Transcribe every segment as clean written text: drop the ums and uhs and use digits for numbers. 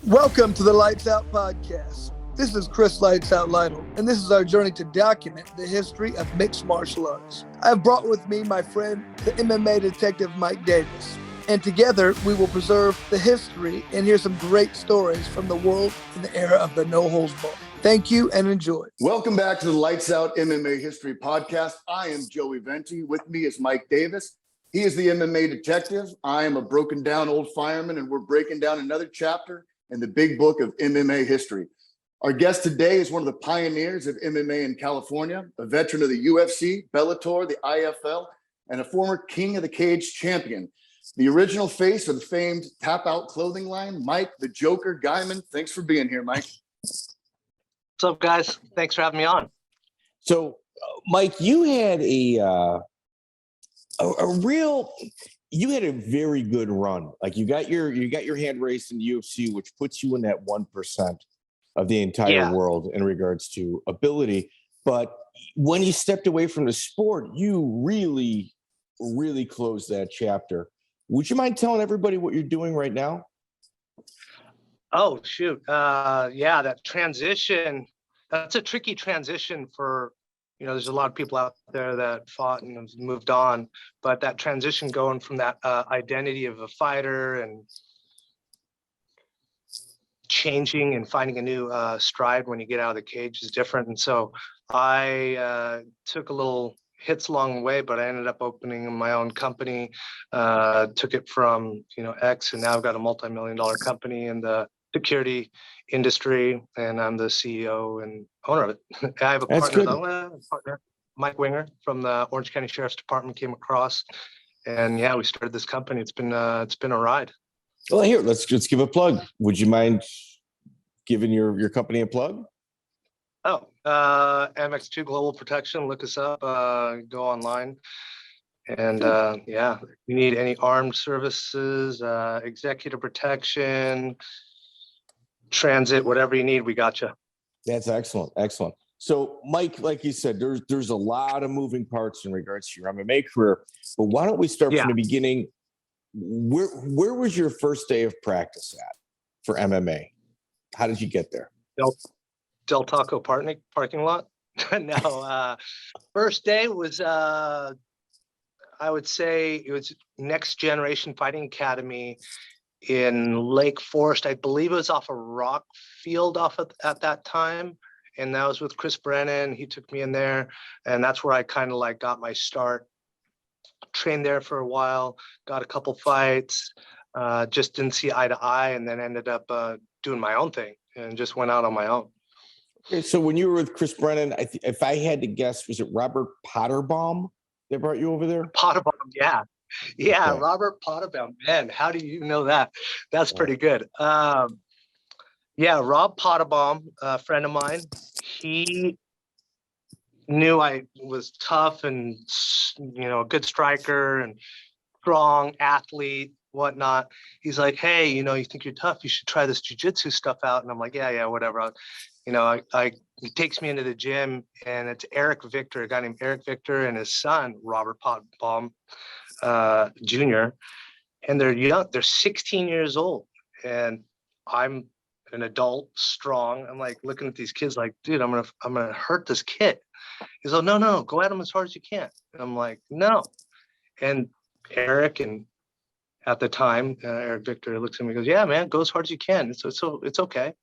Welcome to the Lights Out podcast. This is Chris Lights Out Lytle, and this is our journey to document the history of mixed martial arts. I have brought with me my friend, the MMA detective Mike Davis, and together we will preserve the history and hear some great stories from the world in the era of the no-holds-barred. Thank you and enjoy. Welcome back to the Lights Out MMA History Podcast. I am Joey Venti. With me is Mike Davis. He is the MMA detective. I am a broken down old fireman, and we're breaking down another chapter in the big book of MMA history. Our guest today is one of the pioneers of MMA in California, a veteran of the UFC, Bellator, the IFL, and a former King of the Cage champion. The original face of the famed Tapout clothing line, Mike the Joker Guymon. Thanks for being here, Mike. What's up, guys? Thanks for having me on. So, Mike, you had you had a very good run. Like you got your hand raised in the UFC, which puts you in that 1% of the entire world in regards to ability. But when you stepped away from the sport, you really, really closed that chapter. Would you mind telling everybody what you're doing right now? Oh, shoot. That transition, that's a tricky transition for, there's a lot of people out there that fought and have moved on, but that transition going from that identity of a fighter and changing and finding a new stride when you get out of the cage is different. And so I took a little hits along the way, but I ended up opening my own company, took it from, X, and now I've got a multi-million-dollar company in the security industry, and I'm the CEO and owner of it. I have a partner, Mike Winger from the Orange County Sheriff's Department, came across, and we started this company. It's been a ride. Well, here, let's give a plug. Would you mind giving your company a plug? Oh, MX2 Global Protection. Look us up. Go online. And if you need any armed services, executive protection, transit, whatever you need, we got you. That's excellent. So, Mike, like you said, there's a lot of moving parts in regards to your MMA career. But why don't we start from the beginning? Where was your first day of practice at for MMA? How did you get there? Del Taco parking lot. No, first day was I would say it was Next Generation Fighting Academy in Lake Forest. I believe it was off a rock field at that time. And that was with Chris Brennan. He took me in there. And that's where I kind of got my start. Trained there for a while, got a couple fights, just didn't see eye to eye, and then ended up doing my own thing and just went out on my own. Okay, so when you were with Chris Brennan, if I had to guess, was it Robert Potterbaum that brought you over there? Potterbaum, yeah. Okay. Robert Potterbaum. Man, how do you know that? That's pretty good. Rob Potterbaum, a friend of mine, he knew I was tough and, a good striker and strong athlete, whatnot. He's like, hey, you think you're tough, you should try this jiu-jitsu stuff out. And I'm like, yeah, whatever. He takes me into the gym, and it's a guy named Eric Victor, and his son, Robert Potterbaum, Jr. And they're young. They're 16 years old. And I'm an adult, strong. I'm like looking at these kids like, dude, I'm gonna hurt this kid. He's like, no, go at him as hard as you can. And I'm like, no. And Eric, and at the time, Eric Victor looks at me and goes, yeah, man, go as hard as you can. It's okay.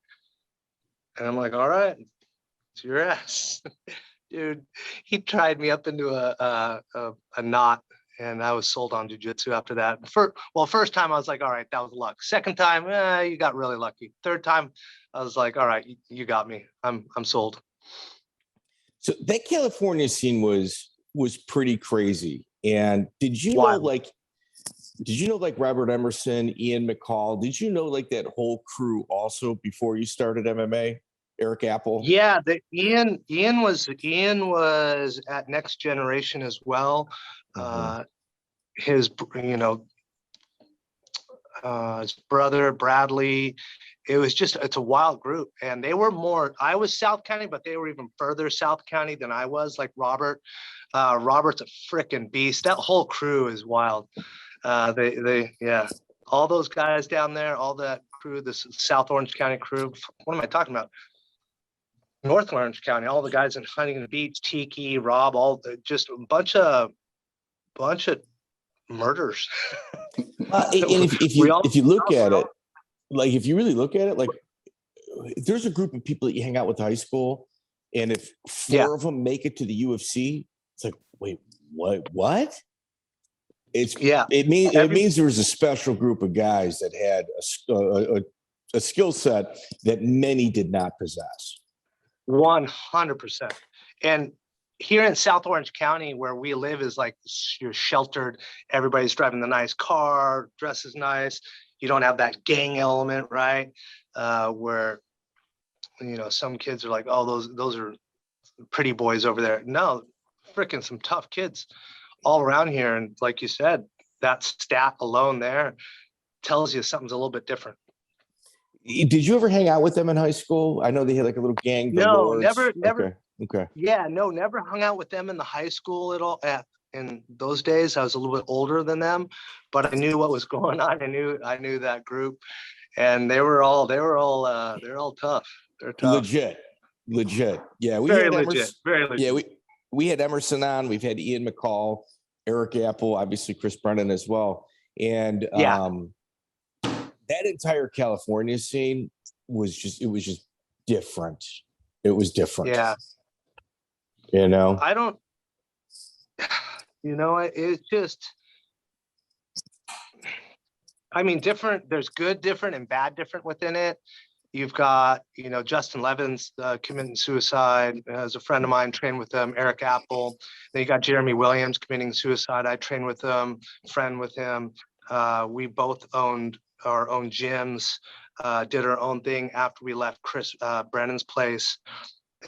And I'm like, all right, it's your ass. Dude, he tied me up into a knot, and I was sold on jiu-jitsu after that. First time I was like, all right, that was luck. Second time, you got really lucky. Third time, I was like, all right, you got me. I'm sold. So that California scene was pretty crazy. And did you know Robert Emerson, Ian McCall? Did you know that whole crew also before you started MMA? Eric Apple? Yeah, Ian was at Next Generation as well. Mm-hmm. His brother Bradley. It's a wild group, and they were I was South County, but they were even further South County than I was. Like Robert's a freaking beast. That whole crew is wild. All those guys down there, all that crew, this South Orange County crew. What am I talking about? North Orange County, all the guys in Huntington Beach, Tiki, Rob, just a bunch of murders. And if you look at it, like if you really look at it, like there's a group of people that you hang out with in high school, and if four of them make it to the UFC, it's like, wait, what? It means there was a special group of guys that had a skill set that many did not possess. 100%. And here in South Orange County, where we live, is like you're sheltered. Everybody's driving the nice car, dresses nice. You don't have that gang element, right? Where, you know, some kids are like, oh, those are pretty boys over there. No, freaking some tough kids all around here. And like you said, that stat alone there tells you something's a little bit different. Did you ever hang out with them in high school? I know they had like a little gang. No, never. Okay. Yeah, no, never hung out with them in the high school at all. In those days, I was a little bit older than them, but I knew what was going on. I knew that group, and they're all tough. They're tough. Legit. Yeah, Very legit. Yeah, we had Emerson on. We've had Ian McCall, Eric Apple, obviously Chris Brennan as well, and that entire California scene was just different. It was different. Yeah. You know, it's just, I mean, different. There's good different and bad different within it. You've got, Justin Levens committing suicide as a friend of mine, trained with him, Eric Apple. Then you got Jeremy Williams committing suicide. I trained with him, friend with him. We both owned our own gyms, did our own thing after we left Chris Brennan's place.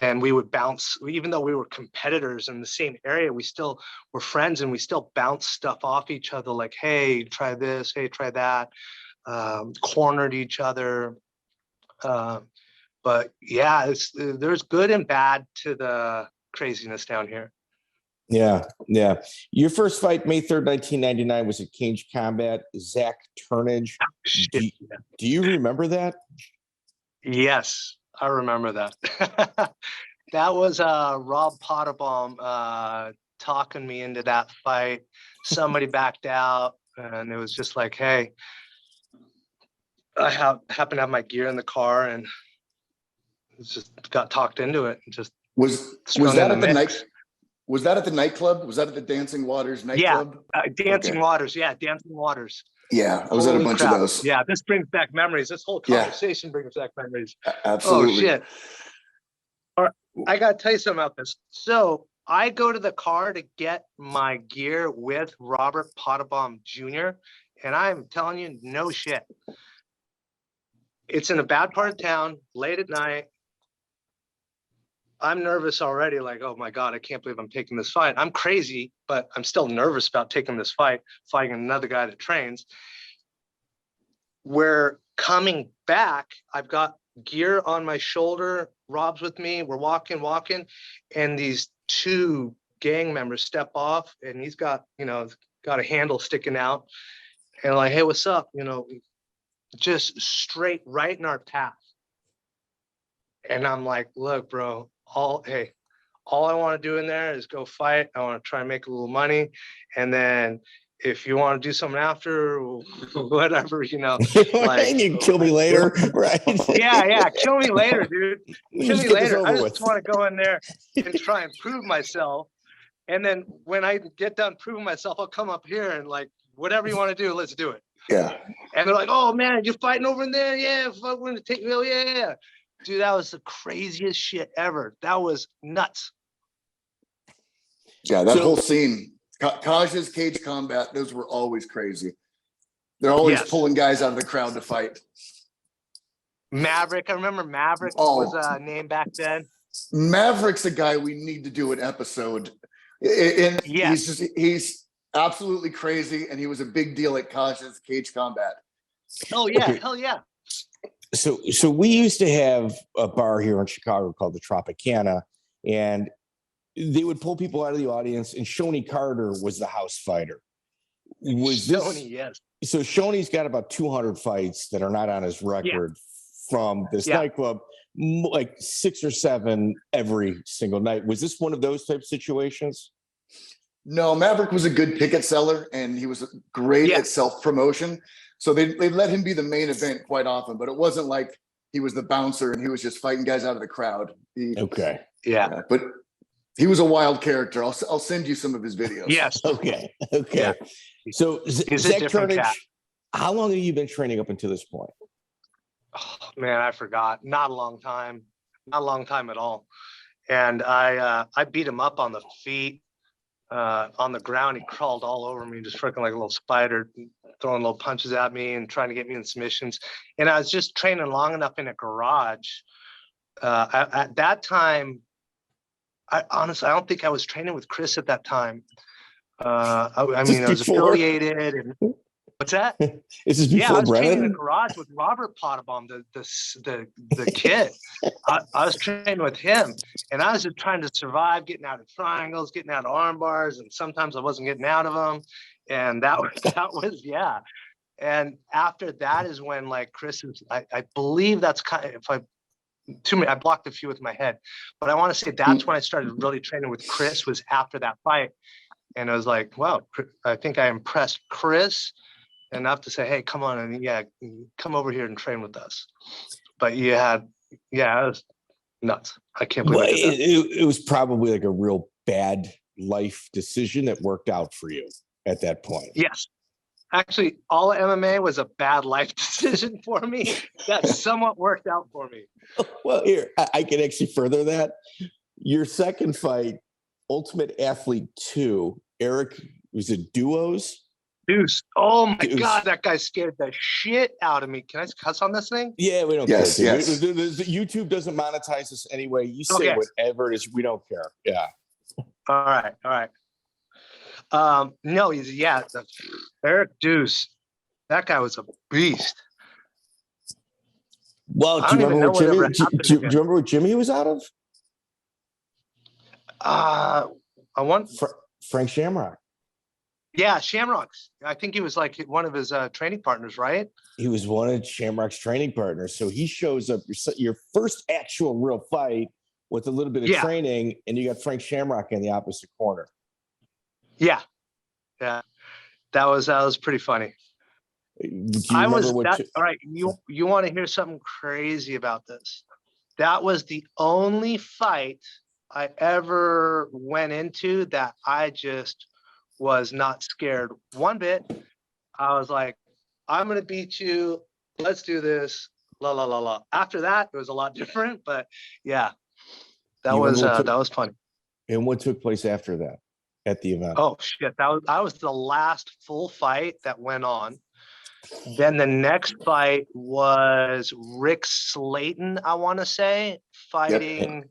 And we would bounce, even though we were competitors in the same area, we still were friends, and we still bounced stuff off each other, like, hey, try this, hey, try that, cornered each other. But yeah, there's good and bad to the craziness down here. Yeah. Your first fight, May 3rd, 1999, was at Cage Combat, Zack Turnage. Do you remember that? Yes, I remember that. That was Rob Potterbaum talking me into that fight. Somebody backed out, and it was just like, hey, I happened to have my gear in the car, and just got talked into it. And just was that at the night? Was that at the nightclub? Was that at the Dancing Waters nightclub? Yeah, Dancing Waters. Yeah, Dancing Waters. Yeah, I was at a bunch of those. Yeah, this brings back memories. This whole conversation brings back memories. Absolutely. Oh, shit. All right, I got to tell you something about this. So I go to the car to get my gear with Robert Potterbaum Jr., and I'm telling you, no shit. It's in a bad part of town, late at night. I'm nervous already, like, oh my God, I can't believe I'm taking this fight. I'm crazy, but I'm still nervous about taking this fight, fighting another guy that trains. We're coming back. I've got gear on my shoulder. Rob's with me. We're walking, and these two gang members step off, and he's got a handle sticking out, and like, hey, what's up? Just straight right in our path. And I'm like, look, bro, all I want to do in there is go fight. I want to try and make a little money. And then if you want to do something after, whatever, like, you kill me later, right? Yeah. Kill me later, dude. Kill me later. I just want to go in there and try and prove myself. And then when I get done proving myself, I'll come up here and like, whatever you want to do, let's do it. Yeah. And they're like, oh man, you're fighting over in there? Yeah, we're going to take you. Yeah. Dude, that was the craziest shit ever. That was nuts. Yeah, that whole scene, Kaj's Cage Combat, those were always crazy. They're always pulling guys out of the crowd to fight. Maverick, I remember Maverick was a name back then. Maverick's a guy we need to do an episode. And he's absolutely crazy, and he was a big deal at Kaj's Cage Combat. Oh yeah, hell yeah. So we used to have a bar here in Chicago called the Tropicana, and they would pull people out of the audience, and Shoney Carter was the house fighter. Was this Stoney, yes. so? Shoney's got about 200 fights that are not on his record from this nightclub, like 6 or 7 every single night. Was this one of those type of situations? No, Maverick was a good ticket seller, and he was great at self-promotion. So they let him be the main event quite often, but it wasn't like he was the bouncer and he was just fighting guys out of the crowd. But he was a wild character. I'll send you some of his videos. Yes. Okay. Yeah. So Zack Turnage, how long have you been training up until this point? Oh, man, I forgot. Not a long time. Not a long time at all. And I beat him up on the feet, on the ground. He crawled all over me, just freaking like a little spider, throwing little punches at me and trying to get me in submissions. And I was just training long enough in a garage. At that time, I don't think I was training with Chris at that time. I was affiliated. And what's that? Is this before I was Brennan? training in a garage with Robert Potterbaum, the kid. I was training with him, and I was just trying to survive, getting out of triangles, getting out of arm bars, and sometimes I wasn't getting out of them. And that was And after that is when, like, Chris is, I believe that's kind of, I blocked a few with my head, but I want to say that's when I started really training with Chris, was after that fight. And I was like, wow, I think I impressed Chris enough to say, hey, come on, and come over here and train with us. But it was nuts. I can't believe it was probably like a real bad life decision that worked out for you at that point. Yes. Actually, all MMA was a bad life decision for me. That somewhat worked out for me. Well, here, I can actually further that. Your second fight, Ultimate Athlete 2, Eric, was it Duos? Duus. Oh my God, that guy scared the shit out of me. Can I cuss on this thing? Yeah, we don't care. Yes. YouTube doesn't monetize us anyway. You say whatever it is, we don't care. Yeah. All right. No, Eric Duus. That guy was a beast. Well, do you remember what Jimmy was out of? I want Frank Shamrock. Yeah, Shamrock's. I think he was like one of his training partners, right? He was one of Shamrock's training partners. So he shows up your first actual real fight with a little bit of training, and you got Frank Shamrock in the opposite corner. Yeah. That was pretty funny. All right. You want to hear something crazy about this? That was the only fight I ever went into that I just was not scared one bit. I was like, I'm gonna beat you. Let's do this. La la la la. After that, it was a lot different, but that was funny. And what took place after that at the event? Oh shit! I was the last full fight that went on. Then the next fight was Rick Slayton, I want to say, fighting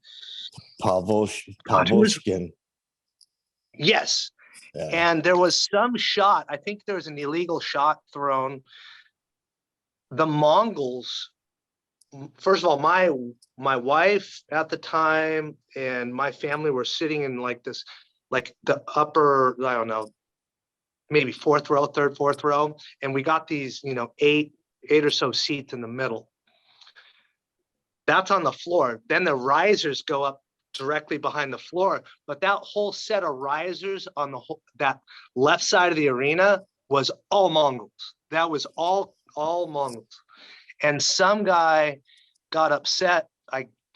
Pavoshkin. Yes. Yeah. And there was some shot. I think there was an illegal shot thrown. The Mongols, first of all, my wife at the time and my family were sitting in like the upper, I don't know, maybe third, fourth row. And we got these, eight or so seats in the middle. That's on the floor. Then the risers go up directly behind the floor, but that whole set of risers on that left side of the arena was all Mongols. That was all Mongols. And some guy got upset.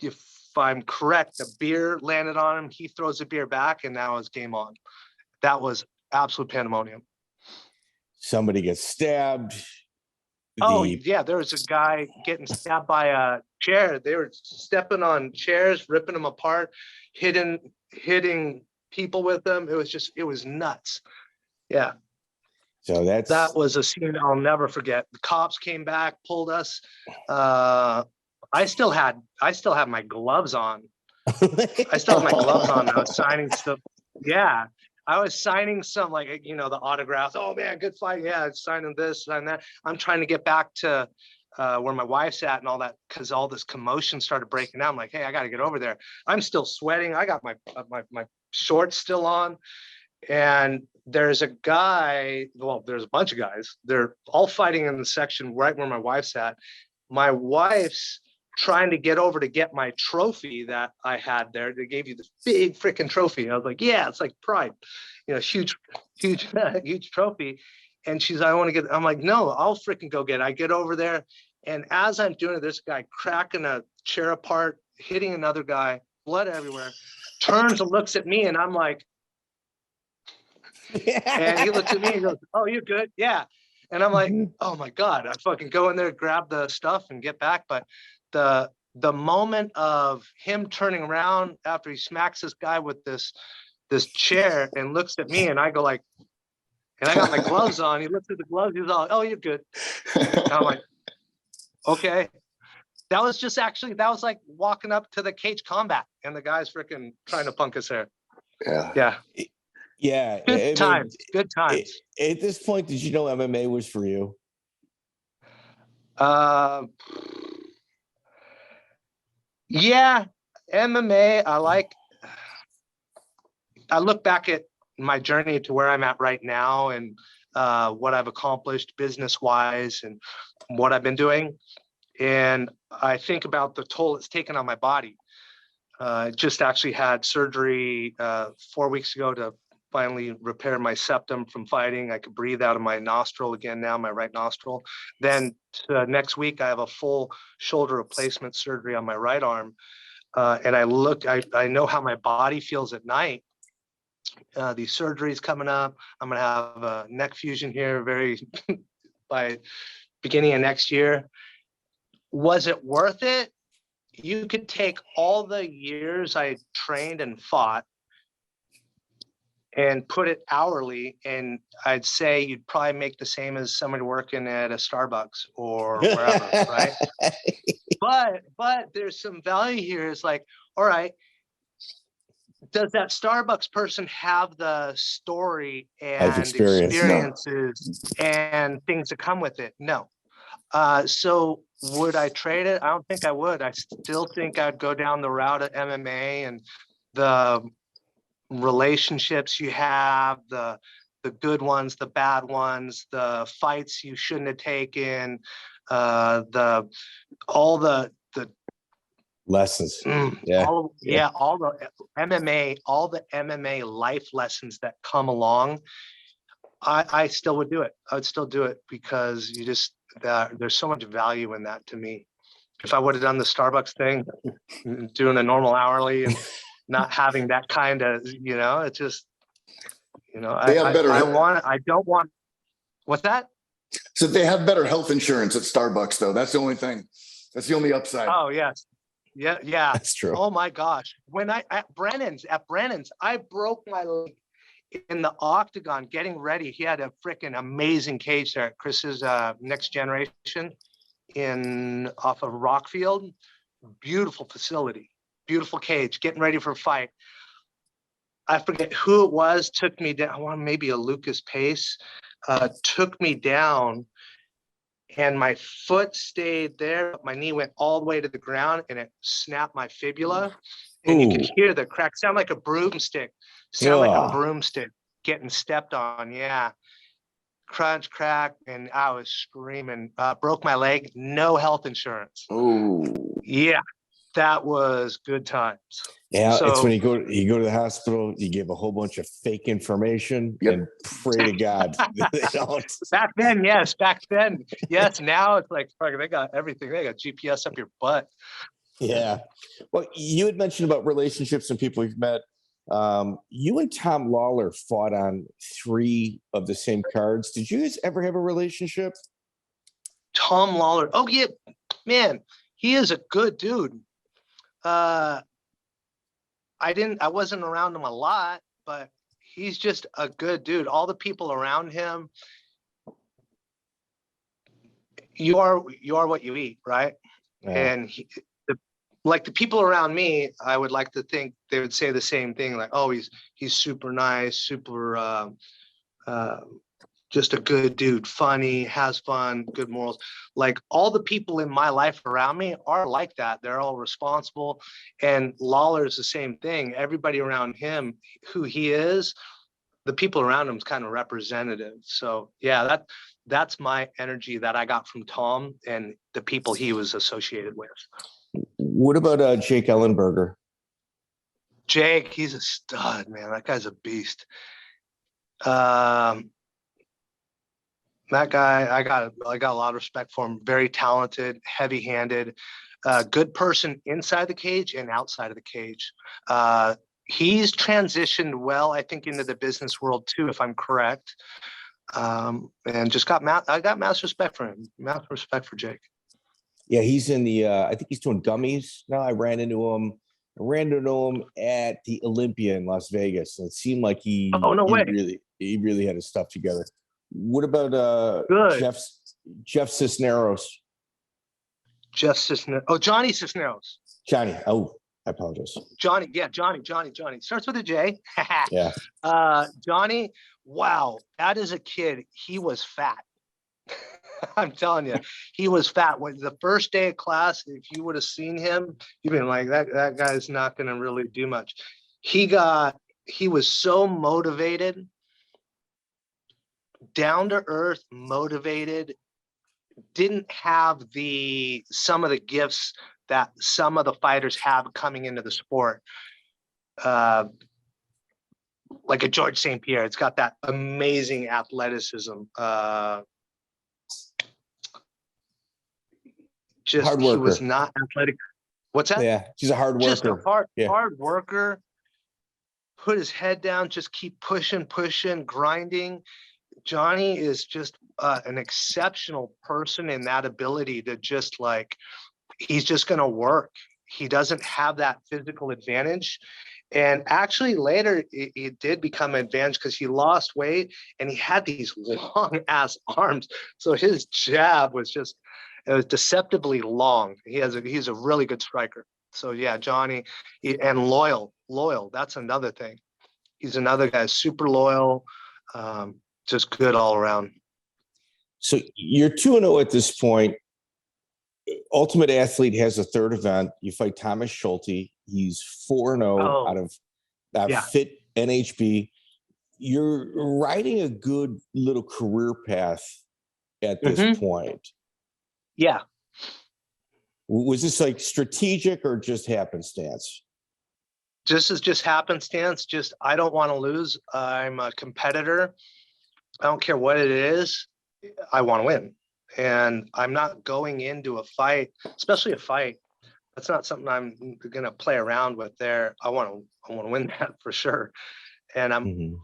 If I'm correct, the beer landed on him. He throws the beer back, and that was game on. That was absolute pandemonium. Somebody gets stabbed. There was a guy getting stabbed by a chair. They were stepping on chairs, ripping them apart, hitting people with them. It was nuts. Yeah. So that was a scene I'll never forget. The cops came back, pulled us. I still had my gloves on. I was signing stuff. Yeah. I was signing some, the autographs. Oh man, good fight. Yeah, signing this, signing that. I'm trying to get back to where my wife's at and all that, because all this commotion started breaking out. I'm like, hey, I got to get over there. I'm still sweating. I got my shorts still on. And there's a guy, well, there's a bunch of guys. They're all fighting in the section right where my wife's at. My wife's trying to get over to get my trophy that I had there. They gave you this big freaking trophy. I was like, yeah, it's like pride, huge trophy. And she's like, I want to get, I'm like, no, I'll freaking go get it. I get over there. And as I'm doing it, this guy cracking a chair apart, hitting another guy, blood everywhere, turns and looks at me. And I'm like, and he looks at me and goes, oh, you good? Yeah. And I'm like, oh my God, I fucking go in there, grab the stuff and get back. But the moment of him turning around after he smacks this guy with this chair and looks at me, and I go like, and I got my gloves on. He looks at the gloves. He's all, oh, you're good. And I'm like, okay. That was like walking up to the cage combat and the guy's freaking trying to punk us there. Yeah. Yeah. Good times. Good times. At this point, did you know MMA was for you? Yeah, MMA. I look back at my journey to where I'm at right now and what I've accomplished business-wise and what I've been doing. And I think about the toll it's taken on my body. Just actually had surgery 4 weeks ago to finally repair my septum from fighting. I could breathe out of my nostril again now, my right nostril. Then next week, I have a full shoulder replacement surgery on my right arm. And I know how my body feels at night. These surgeries coming up. I'm gonna have a neck fusion here by beginning of next year. Was it worth it? You could take all the years I trained and fought and put it hourly, and I'd say you'd probably make the same as somebody working at a Starbucks or wherever, right? But there's some value here. It's like, all right, does that Starbucks person have the story and experiences and things that come with it? No. So would I trade it? I don't think I would. I still think I'd go down the route of MMA and the relationships you have, the good ones, the bad ones, the fights you shouldn't have taken, all the lessons. All the MMA life lessons that come along. I still would do it. I would still do it because there's so much value in that to me. If I would have done the Starbucks thing, doing a normal hourly and not having that kind of, it's just, I don't want, what's that? So they have better health insurance at Starbucks though. That's the only thing. That's the only upside. Oh, yes. Yeah. That's true. Oh my gosh. When at Brennan's, I broke my leg in the octagon getting ready. He had a freaking amazing cage there at Chris's Next Generation off of Rockfield. Beautiful facility, beautiful cage, getting ready for a fight. I forget who it was, took me down, maybe a Lucas Pace, took me down, and my foot stayed there. My knee went all the way to the ground and it snapped my fibula. And you could hear the crack, sound like a broomstick, getting stepped on. Yeah. Crunch, crack, and I was screaming. Broke my leg, no health insurance. Oh. Yeah. That was good times. Yeah, so, it's when you go to the hospital, you give a whole bunch of fake information and pray to God that they don't. Back then, yes. Now it's like, they got everything. They got GPS up your butt. Yeah. Well, you had mentioned about relationships and people you've met. You and Tom Lawlor fought on 3 of the same cards. Did you guys ever have a relationship? Tom Lawlor. Oh, yeah. Man, he is a good dude. I wasn't around him a lot, but he's just a good dude. All the people around him, you are what you eat, right? Yeah. And the people around me, I would like to think they would say the same thing, like, oh, he's super nice, super just a good dude, funny, has fun, good morals. Like all the people in my life around me are like that. They're all responsible. And Lawlor is the same thing. Everybody around him, who he is, the people around him is kind of representative. So yeah, that's my energy that I got from Tom and the people he was associated with. What about Jake Ellenberger? Jake, he's a stud, man. That guy's a beast. That guy, I got a lot of respect for him. Very talented, heavy-handed, good person inside the cage and outside of the cage. He's transitioned well, I think, into the business world too, if I'm correct. And just I got mass respect for him. Mass respect for Jake. Yeah, he's in the. I think he's doing gummies now. I ran into him at the Olympia in Las Vegas, and it seemed like he really had his stuff together. What about Jeff Cisneros? Jeff Cisneros. Oh, Johnny Cisneros. Johnny. Oh, I apologize. Johnny. Yeah, Johnny. Starts with a J. Yeah. Johnny. Wow, that is a kid. He was fat. I'm telling you, he was fat. When the first day of class, if you would have seen him, you'd been like, that guy's not going to really do much. He was so motivated, down to earth, motivated, didn't have some of the gifts that some of the fighters have coming into the sport. Like a George St. Pierre, it's got that amazing athleticism. Just hard worker. He was not athletic. What's that? Yeah, he's a hard worker. Just a hard worker. Put his head down, just keep pushing, grinding. Johnny is just an exceptional person in that ability to just he's just going to work. He doesn't have that physical advantage. And actually later it did become an advantage because he lost weight and he had these long ass arms. So his jab was it was deceptively long. He's a really good striker. So yeah, Johnny, and loyal. That's another thing. He's another guy, super loyal, just good all around. So you're 2-0 at this point. Ultimate Athlete has a third event. You fight Thomas Shulte. He's 4-0 out of Fit NHB. You're riding a good little career path at this point. Yeah. Was this strategic or just happenstance? This is just happenstance. I don't want to lose. I'm a competitor. I don't care what it is. I want to win. And I'm not going into a fight, especially a fight. That's not something I'm going to play around with there. I want to win that for sure. And I'm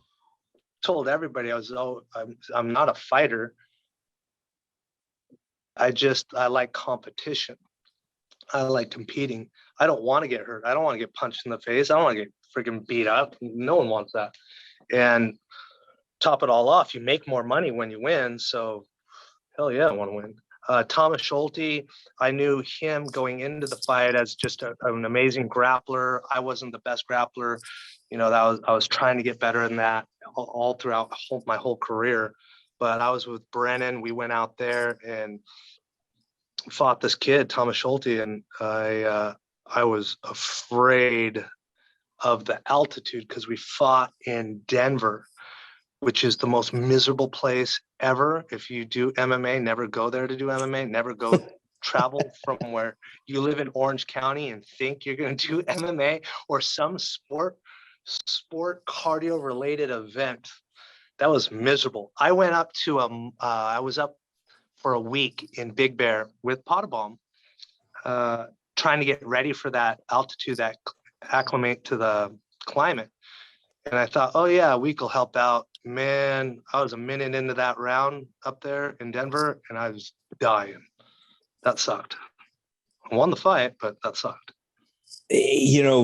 told everybody I'm not a fighter. I like competition. I like competing. I don't want to get hurt. I don't want to get punched in the face. I don't want to get freaking beat up. No one wants that. And top it all off, you make more money when you win. So hell yeah, I want to win. Thomas Shulte, I knew him going into the fight as just an amazing grappler. I wasn't the best grappler. I was trying to get better than that all throughout my whole career. But I was with Brennan. We went out there and fought this kid, Thomas Shulte, and I was afraid of the altitude because we fought in Denver, which is the most miserable place ever. If you do MMA, never go there to do MMA. Never go travel from where you live in Orange County and think you're going to do MMA or some sport cardio related event. That was miserable. I went up to I was up for a week in Big Bear with Potterbaum, trying to get ready for that altitude, that acclimate to the climate. And I thought, oh yeah, a week will help out. Man, I was a minute into that round up there in Denver and I was dying. That sucked. I won the fight, but that sucked.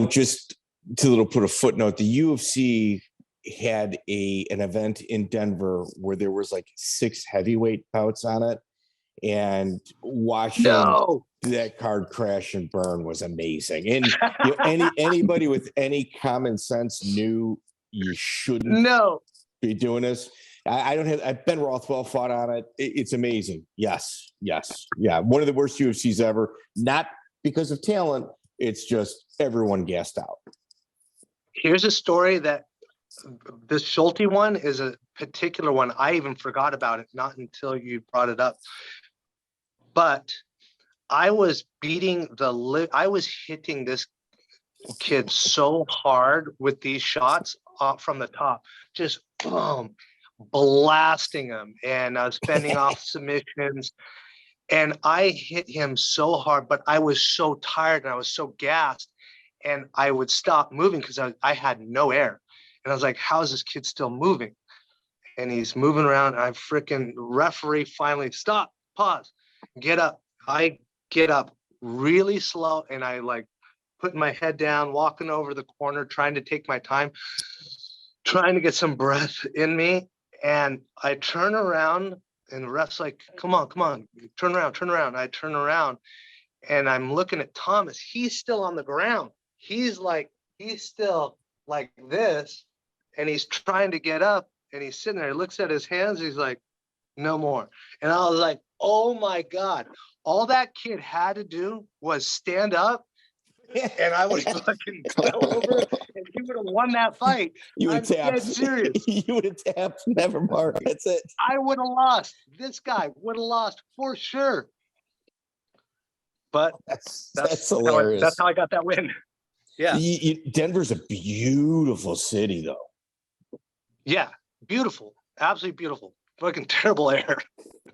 Just to put a footnote, the UFC had an event in Denver where there was 6 heavyweight bouts on it, and watching that card crash and burn was amazing. And anybody with any common sense knew you shouldn't be doing this. Ben Rothwell fought on it. It's amazing. Yes. Yeah. One of the worst UFCs ever, not because of talent. It's just everyone gassed out. Here's a story that this Shulte one is a particular one. I even forgot about it, not until you brought it up. But I was I was hitting this kid so hard with these shots from the top, just boom, blasting him. And I was fending off submissions. And I hit him so hard, but I was so tired and I was so gassed. And I would stop moving because I had no air. And I was like, how is this kid still moving? And he's moving around. I freaking referee finally stop, pause, get up. I get up really slow and I like putting my head down, walking over the corner, trying to take my time, trying to get some breath in me. And I turn around and the ref's like, come on, turn around. I turn around and I'm looking at Thomas. He's still on the ground. He's still like this. And he's trying to get up and he's sitting there. He looks at his hands. He's like, no more. And I was like, oh my God. All that kid had to do was stand up and I would have fucking fell over and he would have won that fight. You would have tapped. Dead serious. You would have tapped. Never mark. That's it. I would have lost. This guy would have lost for sure. But that's hilarious. That's how I got that win. Yeah. Denver's a beautiful city, though. Yeah. Beautiful. Absolutely beautiful. Fucking terrible air.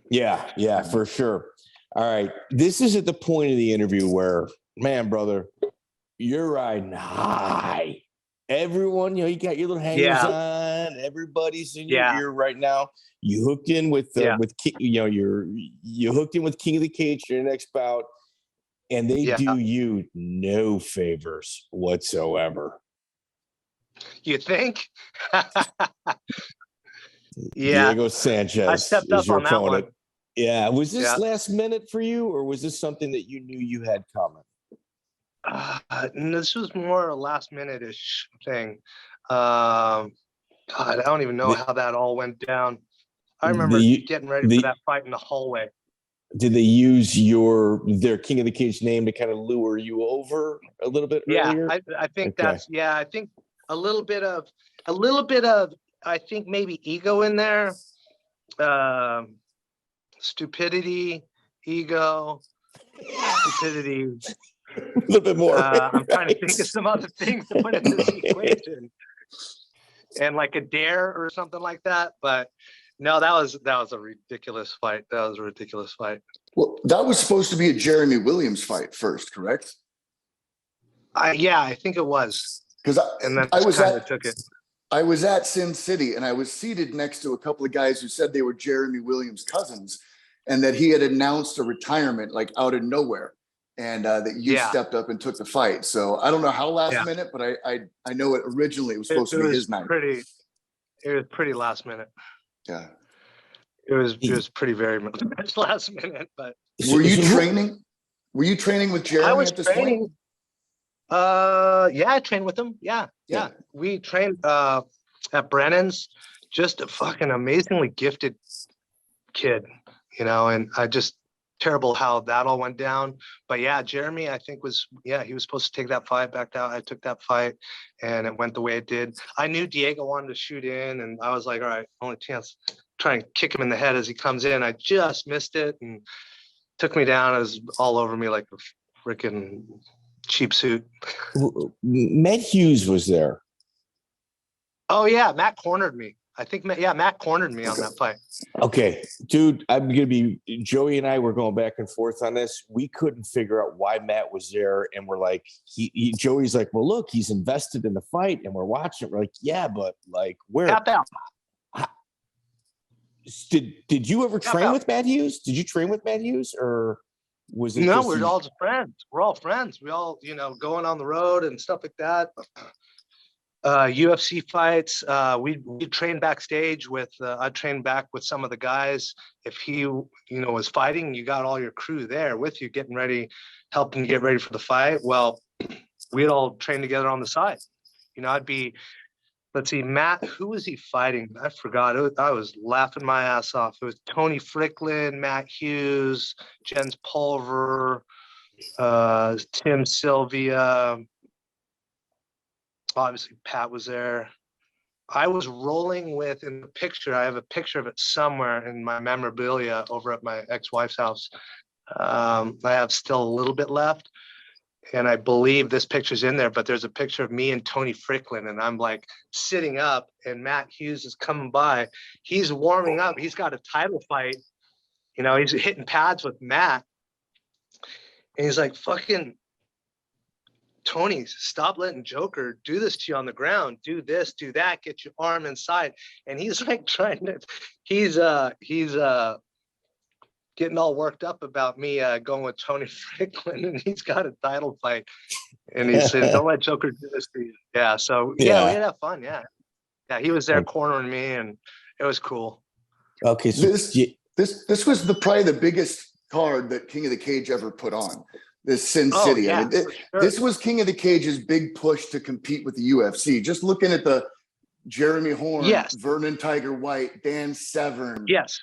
Yeah, for sure. All right. This is at the point of the interview where, man, brother, you're riding high. Everyone, you got your little hangers on. Everybody's in your ear right now. You hooked in with you hooked in with King of the Cage for your next bout, and they do you no favors whatsoever. You think? Diego Sanchez I stepped up is your on that opponent. one. Yeah. Was this last minute for you, or was this something that you knew you had coming? This was more a last minute-ish thing. God, I don't even know how that all went down. I remember getting ready for that fight in the hallway. Did they use their King of the Cage name to kind of lure you over a little bit earlier? I think I think a little bit of I think maybe ego in there, stupidity, ego, stupidity. A little bit more. I'm trying to think of some other things to put in this equation, and like a dare or something like that. But no, that was a ridiculous fight. Well, that was supposed to be a Jeremy Williams fight first, correct? I think it was. Because took it. I was at Sin City and I was seated next to a couple of guys who said they were Jeremy Williams' cousins, and that he had announced a retirement like out of nowhere. And that you stepped up and took the fight. So I don't know how last minute, but I know it originally it was supposed to be his night. It was pretty last minute. Yeah. It was pretty very much last minute. But were you training? Were you training with Jeremy at this point? I trained with him. Yeah. We trained at Brennan's. Just a fucking amazingly gifted kid, and I just terrible how that all went down. But Jeremy, I think he was supposed to take that fight, backed out. I took that fight and it went the way it did. I knew Diego wanted to shoot in and I was like, all right, only chance, try and kick him in the head as he comes in. I just missed it and took me down. It was all over me like a freaking cheap suit. Matt Hughes was there. Oh yeah. Matt cornered me. I think, Matt cornered me on that fight. Okay, dude, Joey and I were going back and forth on this. We couldn't figure out why Matt was there. And we're like, Joey's like, well, look, he's invested in the fight and we're watching it. We're like, yeah, but like, where? Tapout. Did you ever train with Matt Hughes? Did you train with Matt Hughes or was it? No, we're all just friends. We're all friends. We all, going on the road and stuff like that. UFC fights. We trained backstage with. I trained back with some of the guys. If he, was fighting, you got all your crew there with you, getting ready, helping you get ready for the fight. Well, we'd all train together on the side. I'd be. Let's see, Matt. Who was he fighting? I forgot. I was laughing my ass off. It was Tony Fricklin, Matt Hughes, Jens Pulver, Tim Sylvia. Obviously, Pat was there. I was rolling with, in the picture, I have a picture of it somewhere in my memorabilia over at my ex-wife's house. I have still a little bit left, and I believe this picture's in there, but there's a picture of me and Tony Fricklin, and I'm like sitting up, and Matt Hughes is coming by. He's warming up. He's got a title fight. You know, he's hitting pads with Matt, and he's like, fucking Tony, stop letting Joker do this to you on the ground. Do this, do that, get your arm inside. And he's like trying to, he's getting all worked up about me going with Tony Fricklin, and he's got a title fight. And he said, don't let Joker do this to you. Yeah. So yeah, we had to have fun. Yeah. Yeah. He was there cornering me, and it was cool. Okay. So this was probably the biggest card that King of the Cage ever put on. This Sin City. Yeah, I mean, this was King of the Cage's big push to compete with the UFC. Just looking at the Jeremy Horn, Vernon Tiger White, Dan Severn. Yes.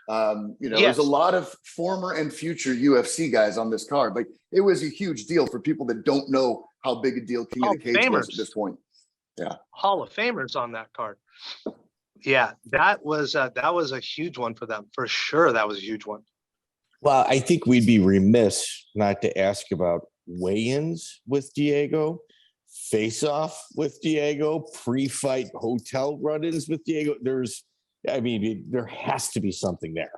There's a lot of former and future UFC guys on this card. Like, it was a huge deal for people that don't know how big a deal King of the Cage was at this point. Yeah. Hall of Famers on that card. Yeah, that was a huge one for them. For sure, that was a huge one. Well, I think we'd be remiss not to ask about weigh-ins with Diego, face-off with Diego, pre-fight hotel run-ins with Diego. There has to be something there.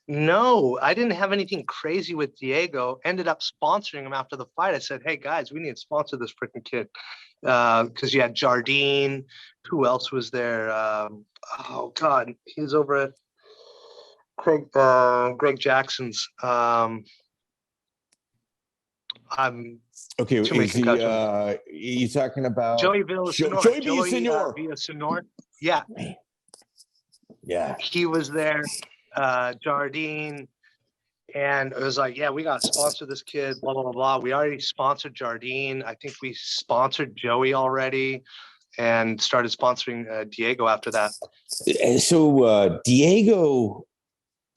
No, I didn't have anything crazy with Diego. Ended up sponsoring him after the fight. I said, hey, guys, we need to sponsor this freaking kid. Because you had Jardine. Who else was there? Oh, God. He was over at Greg Jackson's. I'm okay. Is he's talking about Joey Villasenor? Joey Villasenor. Yeah. Yeah. He was there. Jardine. And it was like, yeah, we got to sponsor this kid, blah, blah, blah, blah. We already sponsored Jardine. I think we sponsored Joey already and started sponsoring Diego after that. So Diego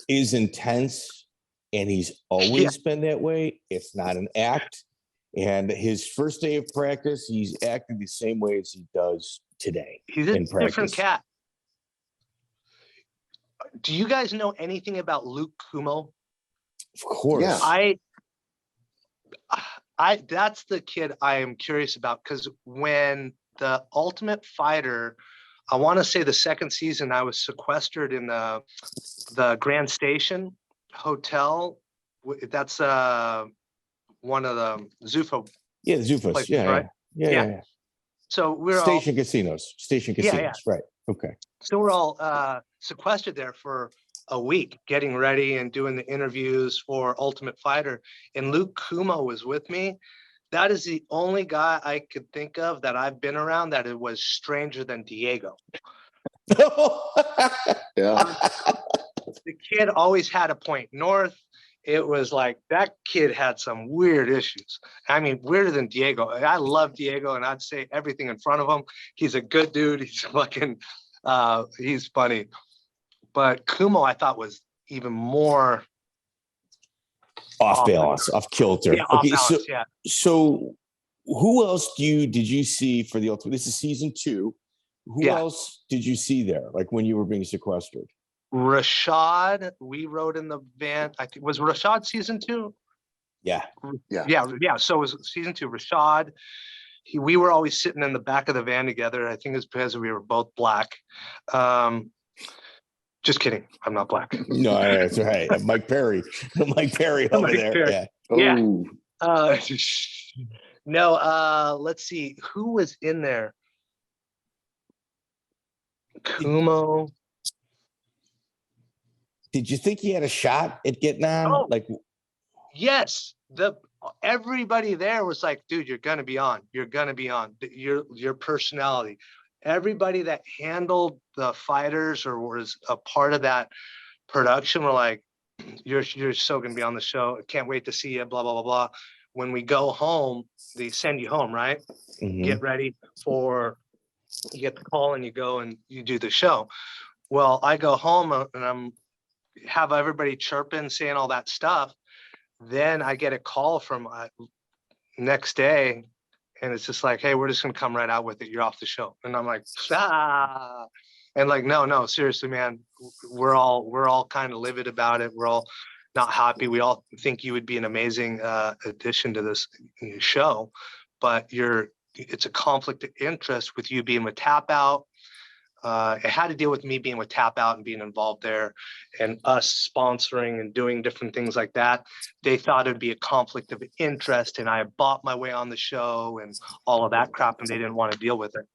is intense, and he's always been that way. It's not an act. And his first day of practice, he's acting the same way as he does today. He's a different cat. Do you guys know anything about Luke Cummo? Of course. Yeah. I that's the kid I am curious about, because when the Ultimate Fighter, I want to say the second season, I was sequestered in the Grand Station Hotel. That's one of the Zuffa. Yeah, the Zuffas. Places, Yeah, right? Yeah. So we're Station casinos. Yeah. Right. Okay. So we're all sequestered there for a week, getting ready and doing the interviews for Ultimate Fighter. And Luke Cummo was with me. That is the only guy I could think of that I've been around that it was stranger than Diego. Yeah. The kid always had a point north. It was like that kid had some weird issues. I mean, weirder than Diego. I love Diego, and I'd say everything in front of him. He's a good dude. He's fucking, he's funny. But Cummo, I thought, was even more off balance, off kilter. Yeah, off balance, So who else did you see for the Ultimate? This is season 2. Who else did you see there? Like when you were being sequestered? Rashad, we rode in the van. I think was Rashad season 2. Yeah. So it was season 2. Rashad. We were always sitting in the back of the van together. I think it's because we were both black. Just kidding. I'm not black. No, that's right. Mike Perry. Mike Perry over there. Perry. Yeah. No, let's see. Who was in there? Cummo. Did you think he had a shot at getting on? Yes. Everybody there was like, dude, you're gonna be on. You're gonna be on. Your personality. Everybody that handled the fighters or was a part of that production were like, you're so gonna be on the show. I can't wait to see you. Blah blah blah blah. When we go home, they send you home, right? Mm-hmm. Get ready you get the call and you go and you do the show. Well, I go home and have everybody chirping, saying all that stuff. Then I get a call from next day, And it's just like, hey, we're just gonna come right out with it. You're off the show. And I'm like, ah. And like, no, seriously, man, we're all kind of livid about it. We're all not happy. We all think you would be an amazing addition to this show, but it's a conflict of interest with you being with Tapout. It had to deal with me being with Tapout and being involved there, and us sponsoring and doing different things like that. They thought it'd be a conflict of interest, and I bought my way on the show and all of that crap, and they didn't want to deal with it.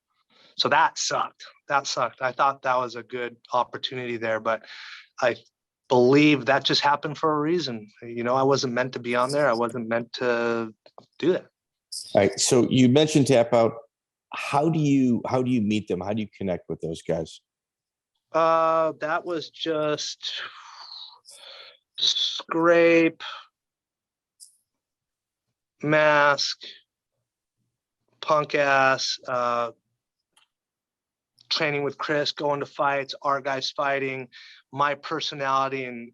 So that sucked. I thought that was a good opportunity there, but I believe that just happened for a reason. I wasn't meant to be on there. I wasn't meant to do that. All right. So you mentioned Tapout. How do you meet them? How do you connect with those guys? That was just scrape, mask, punk ass, training with Chris, going to fights, our guys fighting, my personality and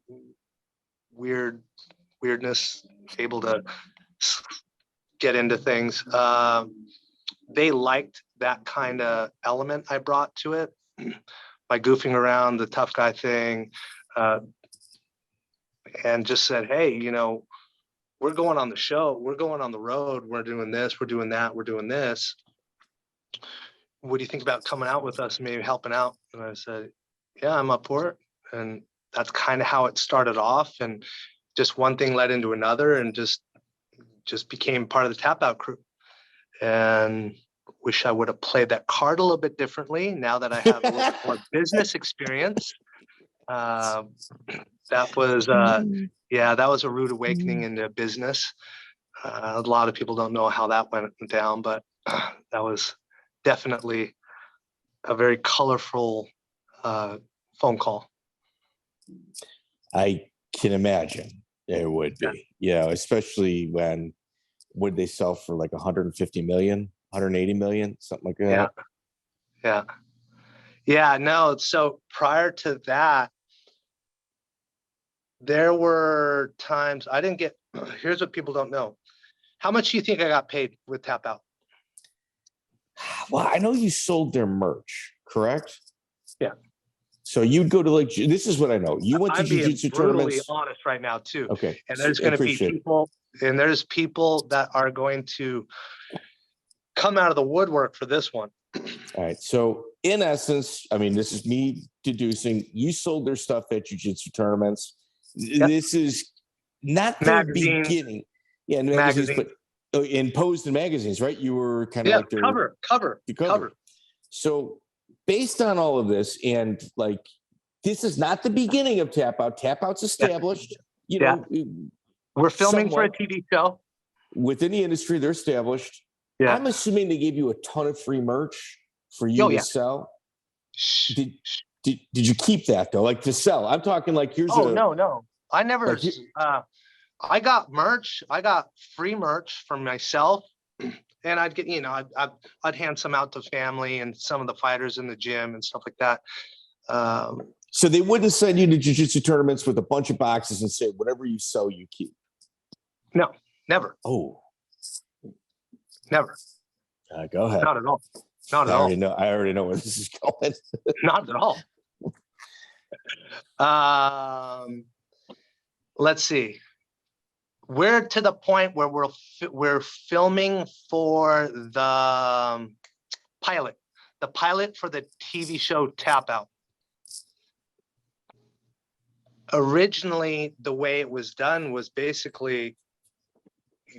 weirdness, able to get into things. They liked that kind of element I brought to it by goofing around, the tough guy thing, and just said, hey, we're going on the show, we're going on the road, we're doing this, we're doing that, we're doing this. What do you think about coming out with us and maybe helping out? And I said, yeah, I'm up for it. And that's kind of how it started off. And just one thing led into another, and just became part of the Tapout crew. And wish I would have played that card a little bit differently now that I have a little more business experience. That was a rude awakening into business. A lot of people don't know how that went down, but that was definitely a very colorful phone call. I can imagine it would be, especially when would they sell for like 150 million, 180 million, something like that. Yeah. No. So prior to that, there were times I didn't get. Here's what people don't know. How much do you think I got paid with Tapout? Well, I know you sold their merch, correct? Yeah. So you'd go to this is what I know. You went to jiu-jitsu tournaments. I'm being honest right now too. Okay. And there's going to be people, and there's people that are going to come out of the woodwork for this one. All right. So in essence, I mean, this is me deducing, you sold their stuff at jiu-jitsu tournaments. Yep. This is not the beginning. Yeah, magazines, but posed in magazines, right? You were kind of like their cover. So based on all of this, and like, this is not the beginning of Tapout. Tapout's established. We're filming for a TV show. Within the industry, they're established. Yeah. I'm assuming they gave you a ton of free merch for you to sell. Did you keep that though? Like to sell? I'm talking like here's no. I never I got merch. I got free merch from myself, and I'd get, I'd hand some out to family and some of the fighters in the gym and stuff like that. So they wouldn't send you to jiu-jitsu tournaments with a bunch of boxes and say, whatever you sell, you keep. No, never. Oh, never. Go ahead. Not at all. Not at all. I already know where this is going. Not at all. Let's see. We're to the point where we're filming for the pilot for the TV show Tapout. Originally, the way it was done was basically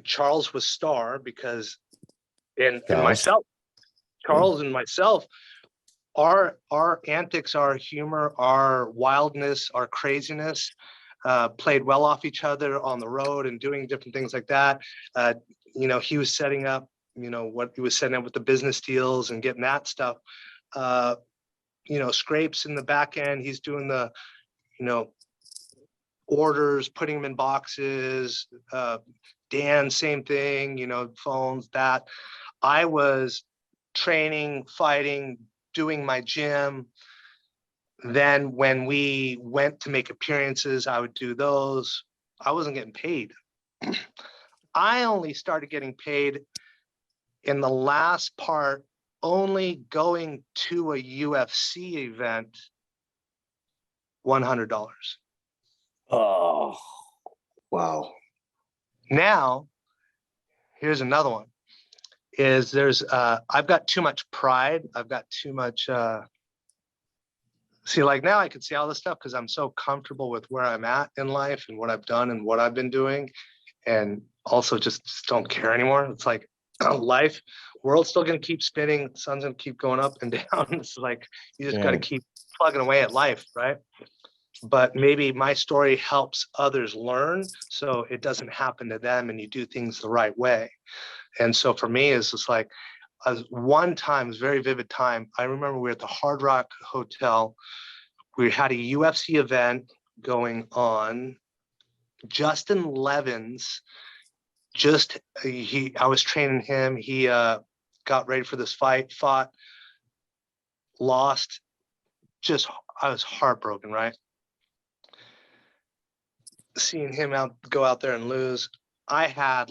Charles was star because, and myself, Charles and myself, our antics, our humor, our wildness, our craziness played well off each other on the road and doing different things like that. He was setting up, what he was setting up with the business deals and getting that stuff. Scrapes in the back end. He's doing the, orders, putting them in boxes. Dan, same thing, phones, that. I was training, fighting, doing my gym. Then when we went to make appearances, I would do those. I wasn't getting paid. I only started getting paid in the last part, only going to a UFC event, $100. Oh, wow. Now, here's another one. I've got too much pride. I've got too much, see, like now I can see all this stuff because I'm so comfortable with where I'm at in life and what I've done and what I've been doing. And also just don't care anymore. It's like life, world's still going to keep spinning. Sun's going to keep going up and down. It's like, you just got to keep plugging away at life, right? But maybe my story helps others learn so it doesn't happen to them and you do things the right way. And so for me, it's just like one time, it was a very vivid time. I remember we were at the Hard Rock Hotel. We had a UFC event going on. Justin Levens, I was training him. He got ready for this fight, fought, lost. I was heartbroken, right? Seeing him go out there and lose. I had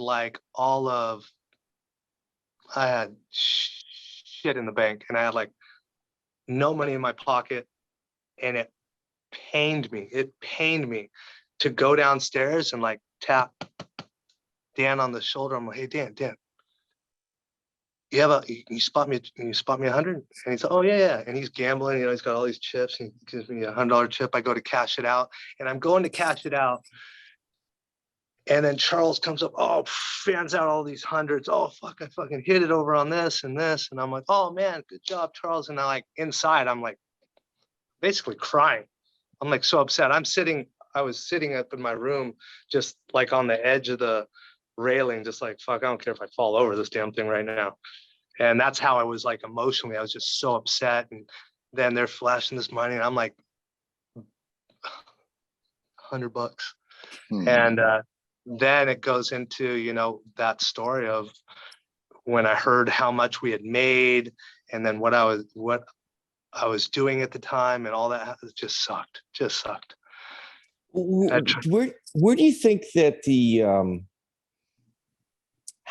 shit in the bank and I had like no money in my pocket, and it pained me to go downstairs and like tap Dan on the shoulder. I'm like, hey Dan, you spot me 100? And he's like, oh yeah. And he's gambling, he's got all these chips, and he gives me $100 chip. I go to cash it out, and I'm going to cash it out. And then Charles comes up, fans out all these hundreds. Oh, fuck, I fucking hit it over on this and this. And I'm like, oh man, good job, Charles. And I like inside, I'm like basically crying. I'm like so upset. I was sitting up in my room, just like on the edge of the railing, just like, fuck, I don't care if I fall over this damn thing right now. And that's how I was like emotionally. I was just so upset. And then they're flashing this money, and I'm like, $100. And then it goes into, that story of when I heard how much we had made, and then what I was doing at the time, and all that. It just sucked. Where do you think that the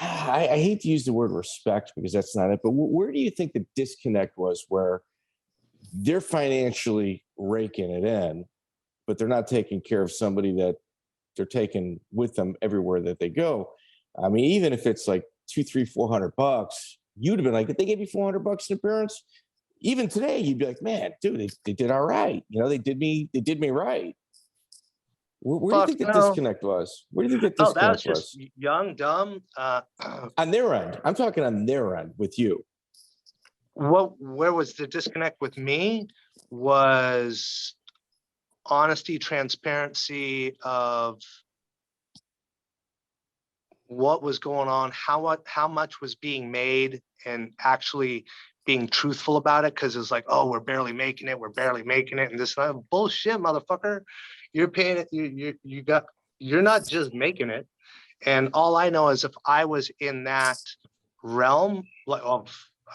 I hate to use the word respect because that's not it, but where do you think the disconnect was, where they're financially raking it in, but they're not taking care of somebody that they're taking with them everywhere that they go? I mean, even if it's like $200, $300, $400, you'd have been like, if they gave you $400 in appearance, even today, you'd be like, man, dude, they did all right. They did me right. Where do you think the disconnect was? Where do you think that disconnect was? That was just young, dumb. On their end. I'm talking on their end with you. Where was the disconnect with me? Was honesty, transparency of what was going on, how much was being made, and actually being truthful about it. Because it's like, we're barely making it, and this bullshit, motherfucker. You're paying it. You're not just making it. And all I know is if I was in that realm, like,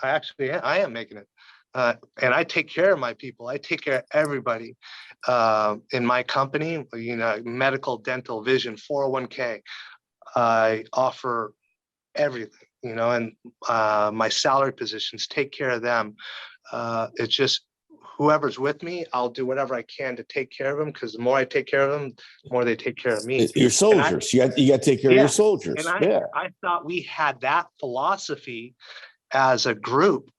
I am making it. And I take care of my people. I take care of everybody in my company, medical, dental, vision, 401k. I offer everything, and my salary positions, take care of them. It's just whoever's with me, I'll do whatever I can to take care of them, because the more I take care of them, the more they take care of me. Your soldiers, you got to take care of your soldiers. And I thought we had that philosophy as a group.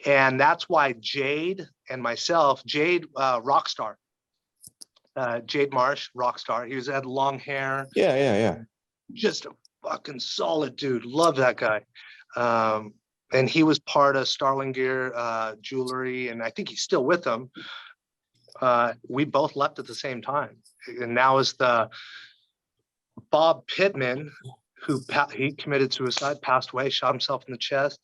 And that's why Jade and myself, Jade, rock star, Jade Marsh, rock star. He had long hair. Yeah. Just a fucking solid dude. Love that guy. And he was part of Starling Gear Jewelry, and I think he's still with them. We both left at the same time. And now is the Bob Pittman, he committed suicide, passed away, shot himself in the chest.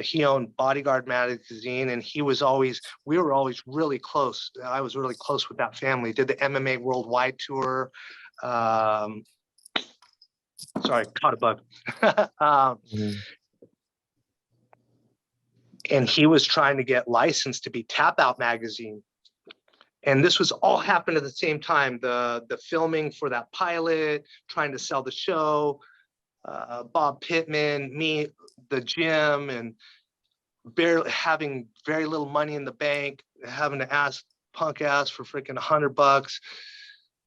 He owned Bodyguard magazine, and we were always really close. I was really close with that family. Did the MMA worldwide tour. Sorry, caught a bug. And he was trying to get licensed to be Tapout magazine. And this was all happened at the same time. The filming for that pilot, trying to sell the show, Bob Pittman, me, the gym, and barely having very little money in the bank, having to ask punk ass for freaking $100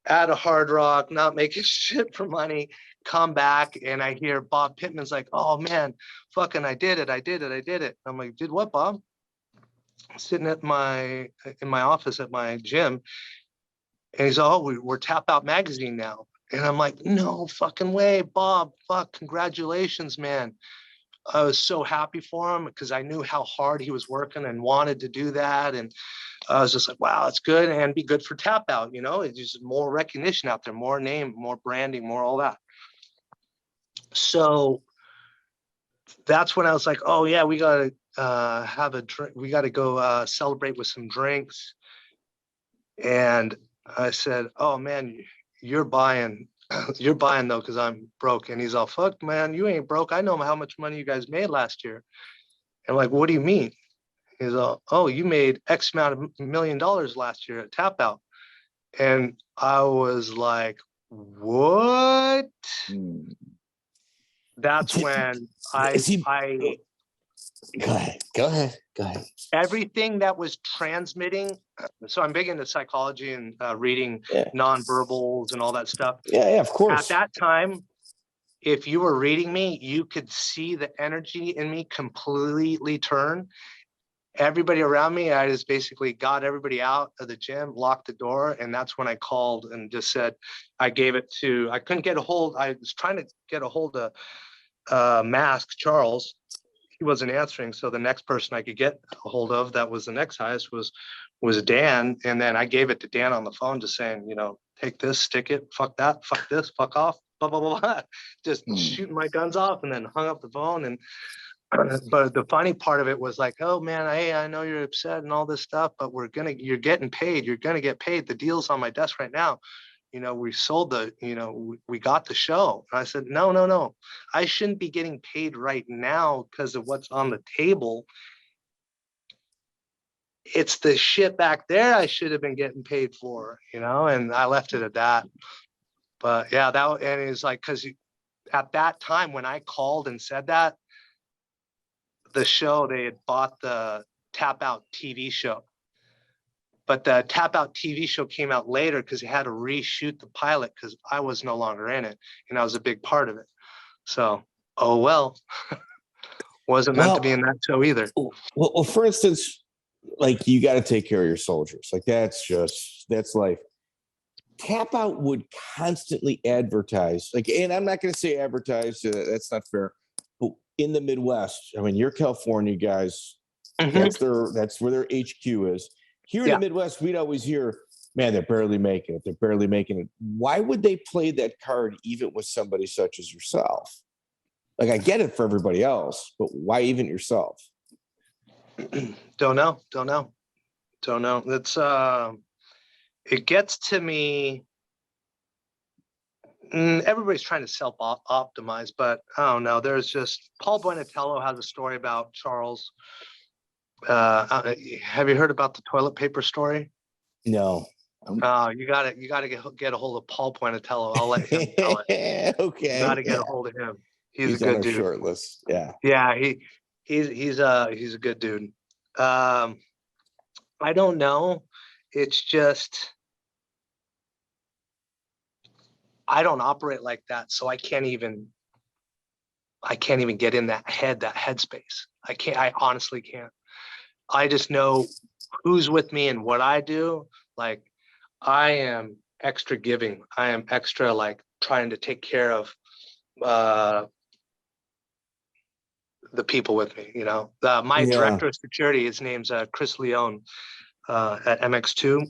at a Hard Rock, not making shit for money, come back and I hear Bob Pittman's like, oh man, fucking I did it. I'm like, did what, Bob? I'm sitting in my office at my gym, and he's, oh, we're Tapout magazine now. And I'm like, no fucking way, Bob, fuck, congratulations, man. I was so happy for him because I knew how hard he was working and wanted to do that. And I was just like, wow, it's good and be good for Tapout. You know, it's just more recognition out there, more name, more branding, more all that. So that's when I was like, oh yeah, we got to have a drink. We got to go celebrate with some drinks. And I said, oh man, you're buying though, because I'm broke. And he's all, fuck man, you ain't broke. I know how much money you guys made last year. And I'm like, what do you mean? He's all, oh, you made X amount of $1 million last year at Tapout. And I was like, what? That's when I Go ahead. everything that was transmitting. So I'm big into psychology and reading nonverbals and all that stuff. Yeah, of course. At that time, if you were reading me, you could see the energy in me completely turn. Everybody around me, I just basically got everybody out of the gym, locked the door, and that's when I called and just said, I couldn't get a hold. I was trying to get a hold of Mask Charles. He wasn't answering, so the next person I could get a hold of that was the next highest was Dan, and then I gave it to Dan on the phone, just saying, you know, take this, stick it, fuck that, fuck this, fuck off, blah blah blah, blah. Just shooting my guns off, and then hung up the phone. And but the funny part of it was like, oh man, hey, I know you're upset and all this stuff, but you're getting paid, you're gonna get paid. The deal's on my desk right now. You know, we sold we got the show. And I said, no, I shouldn't be getting paid right now because of what's on the table. It's the shit back there I should have been getting paid for, you know, and I left it at that. But yeah, and it's like, because at that time when I called and said that, the show, they had bought the Tapout TV show. But the Tapout TV show came out later because they had to reshoot the pilot because I was no longer in it, and I was a big part of it. So, oh well, wasn't meant to be in that show either. Well, for instance, like you got to take care of your soldiers. Like that's life. Tapout would constantly advertise, like, and I'm not going to say advertise. That's not fair. But in the Midwest, I mean, you're California guys. Mm-hmm. That's where their HQ is. Here in the Midwest, we'd always hear, man, they're barely making it. Why would they play that card even with somebody such as yourself? Like, I get it for everybody else, but why even yourself? Don't know. It's it gets to me. Everybody's trying to self-optimize, but I don't know. There's just Paul Buenatello has a story about Charles. Have you heard about the toilet paper story? No. You gotta get a hold of Paul Buenatello. I'll let him tell it. Okay. You gotta get a hold of him. He's a good dude. Short list. Yeah. Yeah, he's a good dude. I don't know. It's just I don't operate like that, so I can't even get in that headspace. I honestly can't. I just know who's with me and what I do. Like, I am extra giving. I am extra like trying to take care of the people with me, you know. My director of security, his name's Chris Leone at MX2.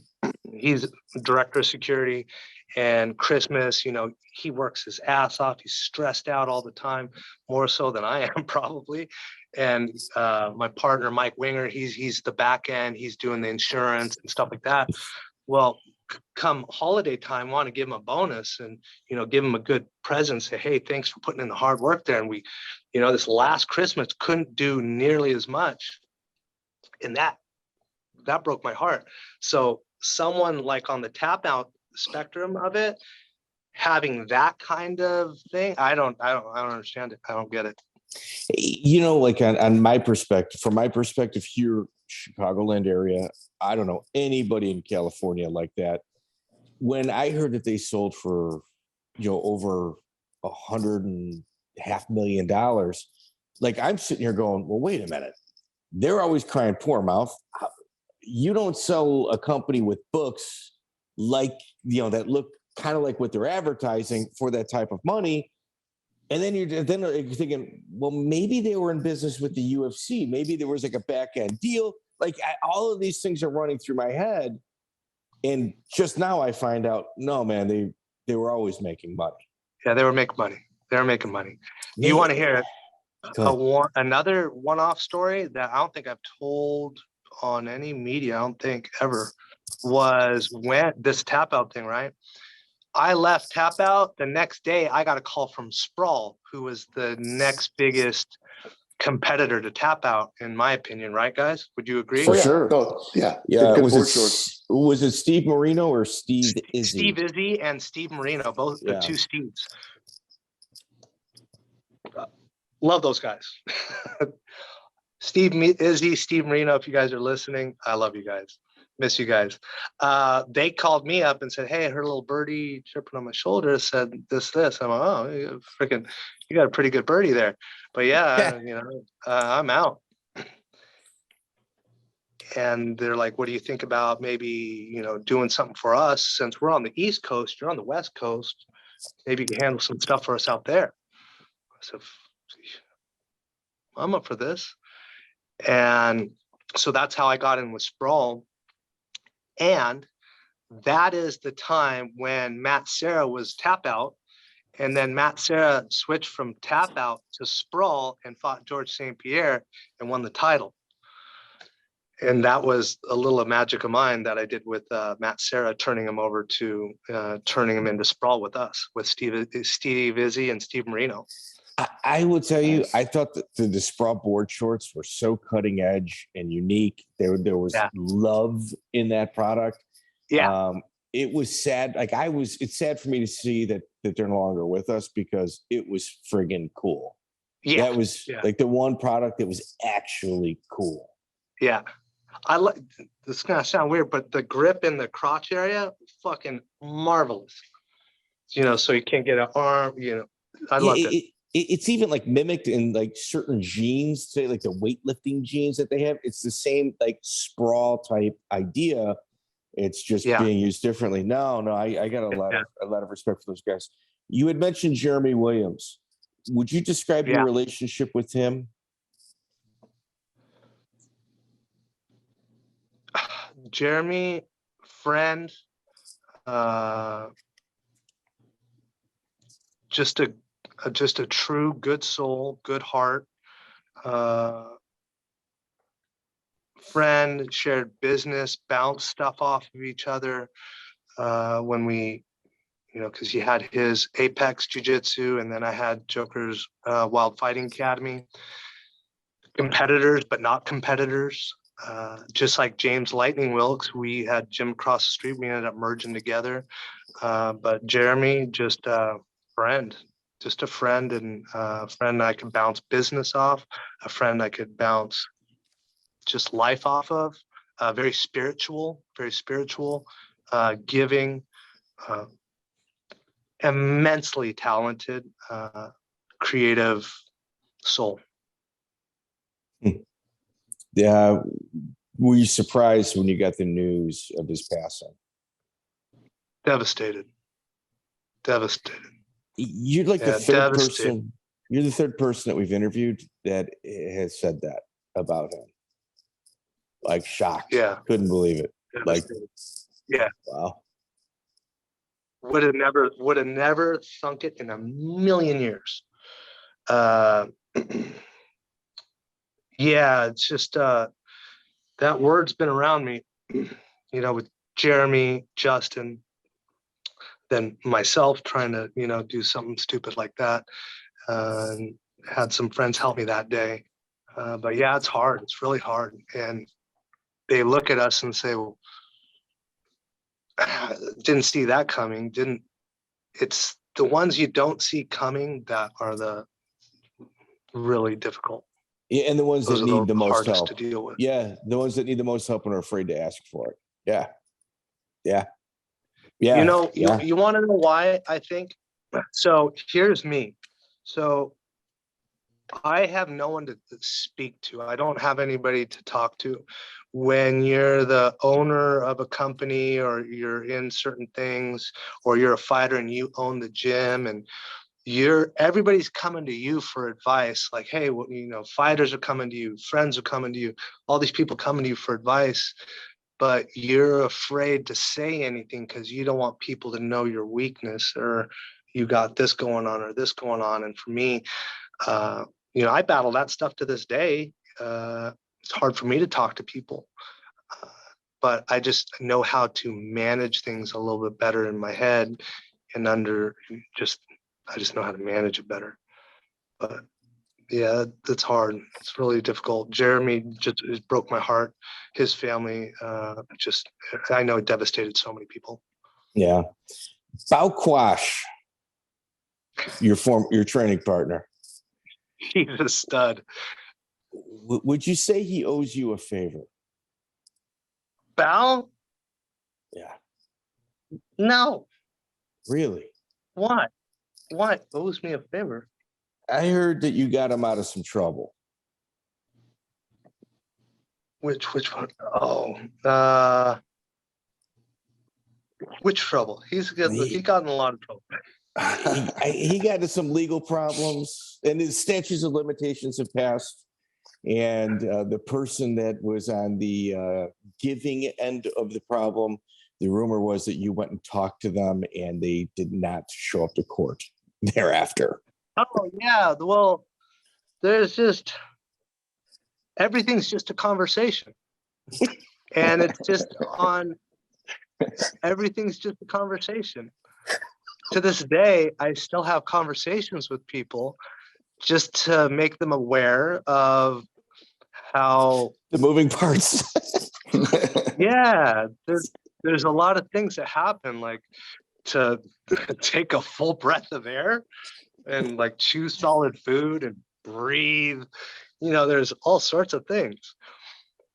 He's director of security. And Christmas, you know, he works his ass off. He's stressed out all the time, more so than I am probably. And my partner, Mike Winger, he's the back end. He's doing the insurance and stuff like that. Well, come holiday time, want to give him a bonus and, you know, give him a good present. Say, hey, thanks for putting in the hard work there. And we, you know, this last Christmas couldn't do nearly as much. And that broke my heart. So someone like on the Tapout spectrum of it, having that kind of thing, I don't understand it. I don't get it. You know, like on my perspective, from my perspective here, Chicagoland area, I don't know anybody in California like that. When I heard that they sold for, over $100.5 million, like I'm sitting here going, well, wait a minute. They're always crying poor mouth. You don't sell a company with books like, that look kind of like what they're advertising for that type of money. And then you're thinking, well, maybe they were in business with the UFC. Maybe there was like a back end deal. Like all of these things are running through my head. And just now I find out, no, man, they were always making money. Yeah, they were making money. They were making money. Yeah. You want to hear another one-off story that I don't think I've told on any media, I don't think ever, was when this Tapout thing, right? I left Tapout. The next day, I got a call from Sprawl, who was the next biggest competitor to Tapout, in my opinion, right, guys? Would you agree? For sure. Yeah. Yeah. Good Was board shorts. it Steve Marino or Steve Izzy? Steve Izzy and Steve Marino, both the two Steves. Love those guys. Steve Izzy, Steve Marino, if you guys are listening, I love you guys. Miss you guys. They called me up and said, hey, I heard a little birdie chirping on my shoulder, said this. I'm like, oh, you got a pretty good birdie there. But yeah, I'm out. And they're like, what do you think about maybe, doing something for us? Since we're on the East Coast, you're on the West Coast, maybe you can handle some stuff for us out there. I said, I'm up for this. And so that's how I got in with Sprawl. And that is the time when Matt Serra was Tapout. And then Matt Serra switched from Tapout to Sprawl and fought George St. Pierre and won the title. And that was a little magic of mine that I did with Matt Serra, turning him into Sprawl with us, with Steve Izzy and Steve Marino. I will tell you, I thought that the Sprawl board shorts were so cutting edge and unique. There was love in that product. Yeah. It was sad. It's sad for me to see that they're no longer with us because it was friggin' cool. Yeah. That was like the one product that was actually cool. Yeah. I like this. Gonna sound weird, but the grip in the crotch area, fucking marvelous. So you can't get an arm. I loved it. It's even like mimicked in like certain jeans, say like the weightlifting jeans that they have. It's the same like Sprawl type idea. It's just being used differently. No, I got a lot of respect for those guys. You had mentioned Jeremy Williams. Would you describe your relationship with him? Jeremy, friend, just a true good soul, good heart, friend, shared business, bounced stuff off of each other when we, because he had his Apex Jiu-Jitsu and then I had Joker's Wild Fighting Academy. Competitors, but not competitors. Just like James Lightning Wilkes, we had gym across the street. We ended up merging together. But Jeremy, just a friend, and a friend I could bounce business off, a friend I could bounce just life off of. Very spiritual, giving, immensely talented, creative soul. Yeah. Were you surprised when you got the news of his passing? Devastated. You're like the third person. You're the third person that we've interviewed that has said that about him. Like shocked. Yeah. Couldn't believe it. Devastated. Like, wow. Would have never thunk it in a million years. It's just that word's been around me, with Jeremy, Justin, then myself trying to, do something stupid like that. And had some friends help me that day. But it's hard. It's really hard. And they look at us and say, well, didn't see that coming. it's the ones you don't see coming that are the really difficult. Yeah, and the ones Those that are need the most hardest help to deal with. Yeah, the ones that need the most help and are afraid to ask for it. Yeah. You know, you want to know why? I think so. Here's me. So I have no one to speak to. I don't have anybody to talk to. When you're the owner of a company, or you're in certain things, or you're a fighter and you own the gym, and everybody's coming to you for advice. Like, hey, well, you know, fighters are coming to you, friends are coming to you, all these people coming to you for advice, but you're afraid to say anything because you don't want people to know your weakness, or you got this going on or this going on. And for me, you know, I battle that stuff to this day. It's hard for me to talk to people, but I just know how to manage things a little bit better in my head, and I just know how to manage it better. But yeah, that's hard. It's really difficult. Jeremy just broke my heart. His family, I know it devastated so many people. Yeah. Bao Quach, your training partner. He's a stud. Would you say he owes you a favor? Bao? Yeah. No. Really? What? What owes me a favor? I heard that you got him out of some trouble. Which one? Oh, which trouble? He got in a lot of trouble. He got into some legal problems, and his statutes of limitations have passed. And the person that was on the giving end of the problem, the rumor was that you went and talked to them, and they did not show up to court thereafter. Oh yeah, well, everything's just a conversation, and everything's just a conversation. To this day, I still have conversations with people just to make them aware of how the moving parts. Yeah, there's a lot of things that happen, like to take a full breath of air and like chew solid food and breathe. You know, there's all sorts of things.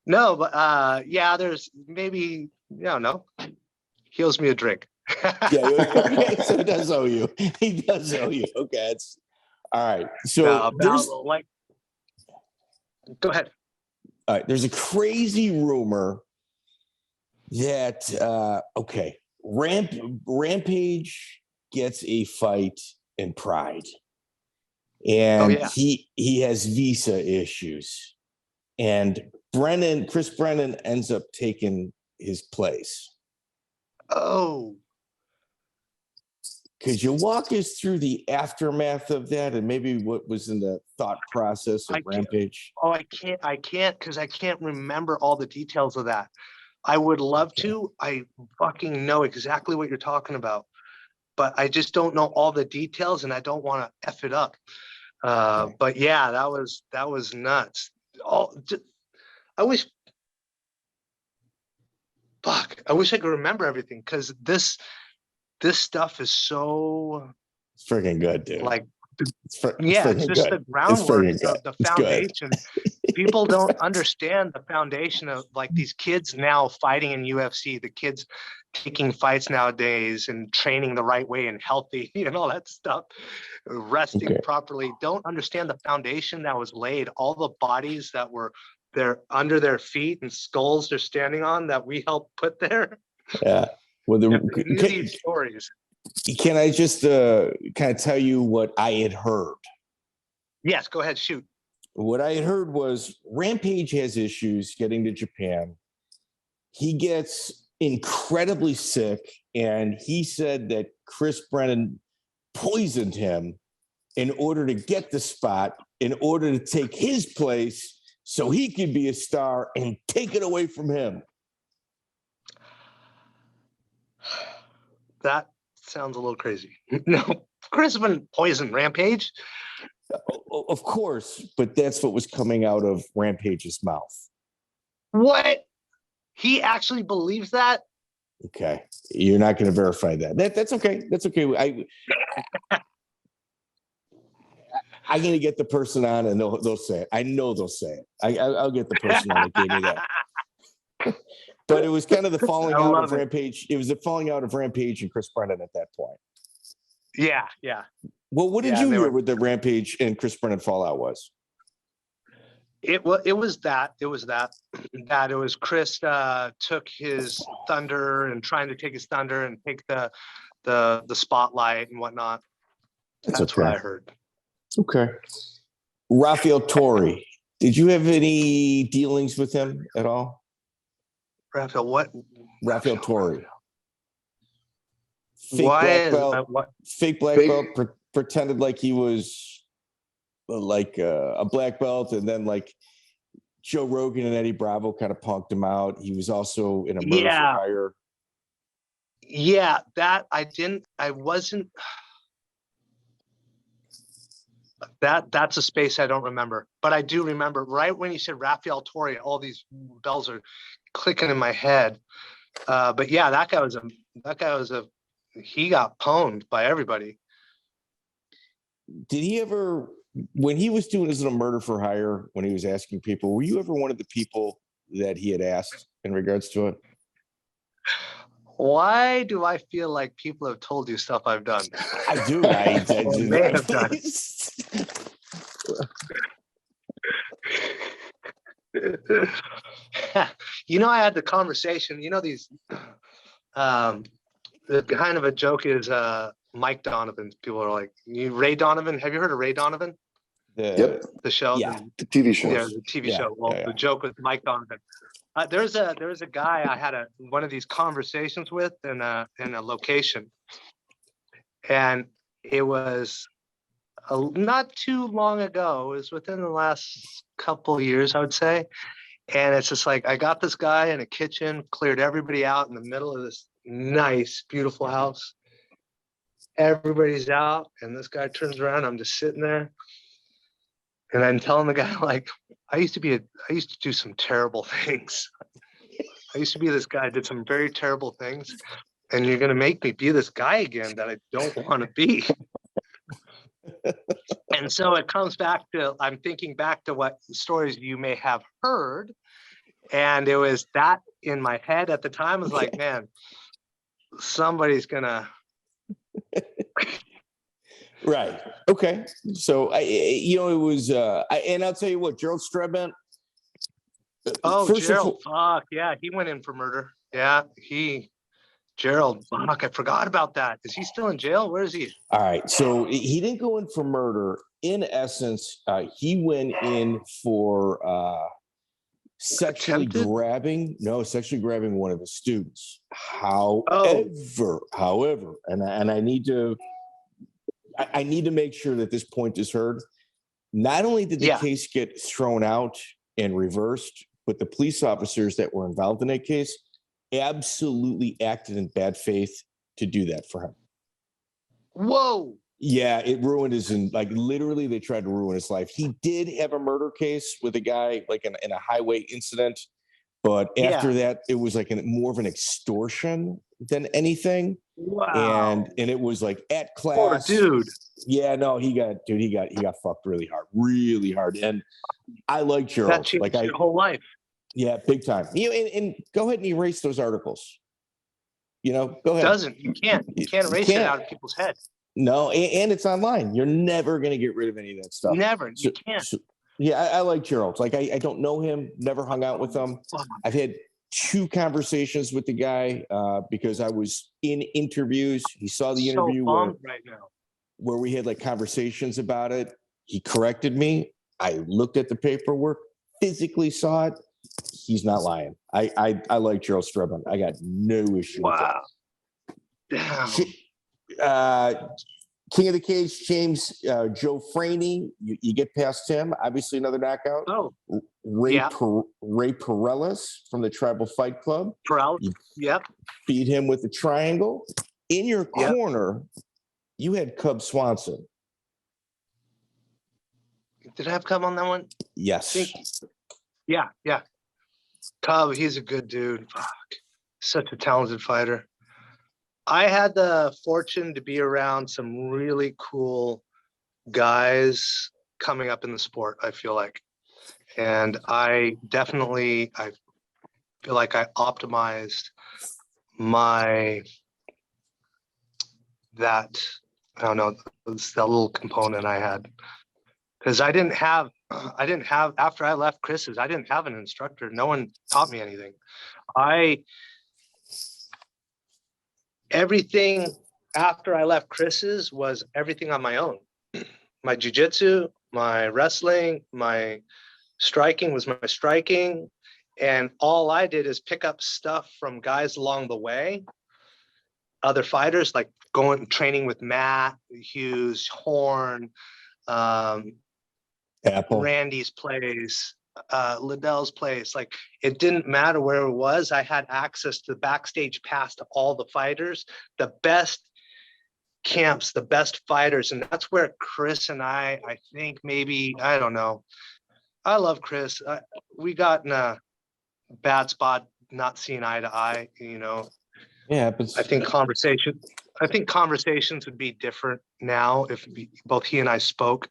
No, but yeah, there's maybe, I don't know. He owes me a drink. Yeah, okay, so he does owe you. He does owe you. Okay, it's all right. So there's go ahead. All right, there's a crazy rumor that Rampage gets a fight in Pride, and he has visa issues, and Chris Brennan ends up taking his place. Oh. Could you walk us through the aftermath of that, and maybe what was in the thought process of Rampage? I can't because I can't remember all the details of that. I would love to. I fucking know exactly what you're talking about, but I just don't know all the details, and I don't want to F it up. But yeah, that was nuts. I wish I could remember everything, because this stuff is so it's freaking good, dude. Like, it's just good. the groundwork, the foundation. People don't understand the foundation of like these kids now fighting in UFC, the kids taking fights nowadays and training the right way and healthy, and all that stuff, resting properly, don't understand the foundation that was laid, all the bodies that were there under their feet and skulls they're standing on that we helped put there. Yeah. Well, these stories. Can I just kind of tell you what I had heard? Yes, go ahead, shoot. What I had heard was Rampage has issues getting to Japan. He gets incredibly sick, and he said that Chris Brennan poisoned him in order to get the spot, in order to take his place so he could be a star and take it away from him. That sounds a little crazy. No, Chris wouldn't poison Rampage. Of course, but that's what was coming out of Rampage's mouth. What? He actually believes that? Okay. You're not going to verify that. That's okay. That's okay. I'm going to get the person on and they'll say it. I know they'll say it. I'll get the person on that gave me that. But it was kind of the falling out of Rampage. It was the falling out of Rampage and Chris Brennan at that point. Yeah. Well, what did you hear with the Rampage and Chris Brennan fallout was? It was that Chris took his thunder and trying to take his thunder and take the spotlight and whatnot. That's okay. What I heard. Okay. Rafael Torre, did you have any dealings with him at all? Rafael what? Rafael Torre. Fake black belt. Pretended like he was like a black belt, and then like Joe Rogan and Eddie Bravo kind of punked him out. He was also in a murder for hire. Yeah, that I wasn't. That's a space I don't remember, but I do remember right when you said Rafael Torre, all these bells are clicking in my head. But yeah, that guy was he got pwned by everybody. Did he ever, when he was doing his little murder for hire, when he was asking people, were you ever one of the people that he had asked in regards to it? Why do I feel like people have told you stuff I've done? I do. I may have done. I had the conversation. These. The kind of a joke is Mike Donovan. People are like, Ray Donovan. Have you heard of Ray Donovan? The show. Yeah, the TV show. Yeah, the TV show. Well, the joke with Mike Donovan. There's a guy I had one of these conversations with in a location, and it was not too long ago. It was within the last couple of years, I would say. And it's just like I got this guy in a kitchen, cleared everybody out in the middle of this nice, beautiful house. Everybody's out, and this guy turns around. I'm just sitting there, and I'm telling the guy, like, I used to do some terrible things. I used to be this guy, did some very terrible things, and you're gonna make me be this guy again that I don't want to be. And so it comes back to, I'm thinking back to what stories you may have heard, and it was that in my head at the time. I was like, man, somebody's gonna. Right. Okay. So it was, and I'll tell you what, Gerald Strebendt. Gerald, fuck yeah, he went in for murder. Yeah, Gerald, fuck, I forgot about that. Is he still in jail? Where is he? All right. So he didn't go in for murder. In essence, he went in for sexually grabbing one of his students. However, and I need to make sure that this point is heard. Not only did the case get thrown out and reversed, but the police officers that were involved in that case absolutely acted in bad faith to do that for him. Whoa. Yeah, it ruined literally they tried to ruin his life. He did have a murder case with a guy like in a highway incident, but after that it was like more of an extortion than anything. Wow. And it was like at class. Poor dude. Yeah, no, he got fucked really hard. And I like Gerald. That changed your whole life. Yeah, big time. And go ahead and erase those articles. Go ahead. You can't erase it out of people's heads. No, and it's online. You're never going to get rid of any of that stuff. Never. You can't. I like Gerald. Like I don't know him, never hung out with him. I've had 2 conversations with the guy because I was in interviews. He saw the interview where we had like conversations about it. He corrected me. I looked at the paperwork, physically saw it. He's not lying. I like Gerald Strebendt. I got no issue with that. Damn. King of the Cage, James Joe Franey. You get past him. Obviously, another knockout. Ray Perellis from the Tribal Fight Club. Yep. Beat him with the triangle. In your corner, you had Cub Swanson. Did I have Cub on that one? Yes. Yeah. Cub, he's a good dude. Fuck. Such a talented fighter. I had the fortune to be around some really cool guys coming up in the sport, I feel like. And I feel like I optimized that little component I had. Because I didn't have, after I left Chris's, I didn't have an instructor. No one taught me anything. Everything after I left Chris's was everything on my own. My jiu-jitsu, my wrestling, my striking was my striking. And all I did is pick up stuff from guys along the way, other fighters, like training with Matt, Hughes, Horn, Randy's place, Liddell's place. Like, it didn't matter where it was. I had access to the backstage pass to all the fighters, the best camps, the best fighters. And that's where Chris and I think maybe, I don't know. I love Chris. We got in a bad spot, not seeing eye to eye, you know. Yeah, I think conversations would be different now if both he and I spoke.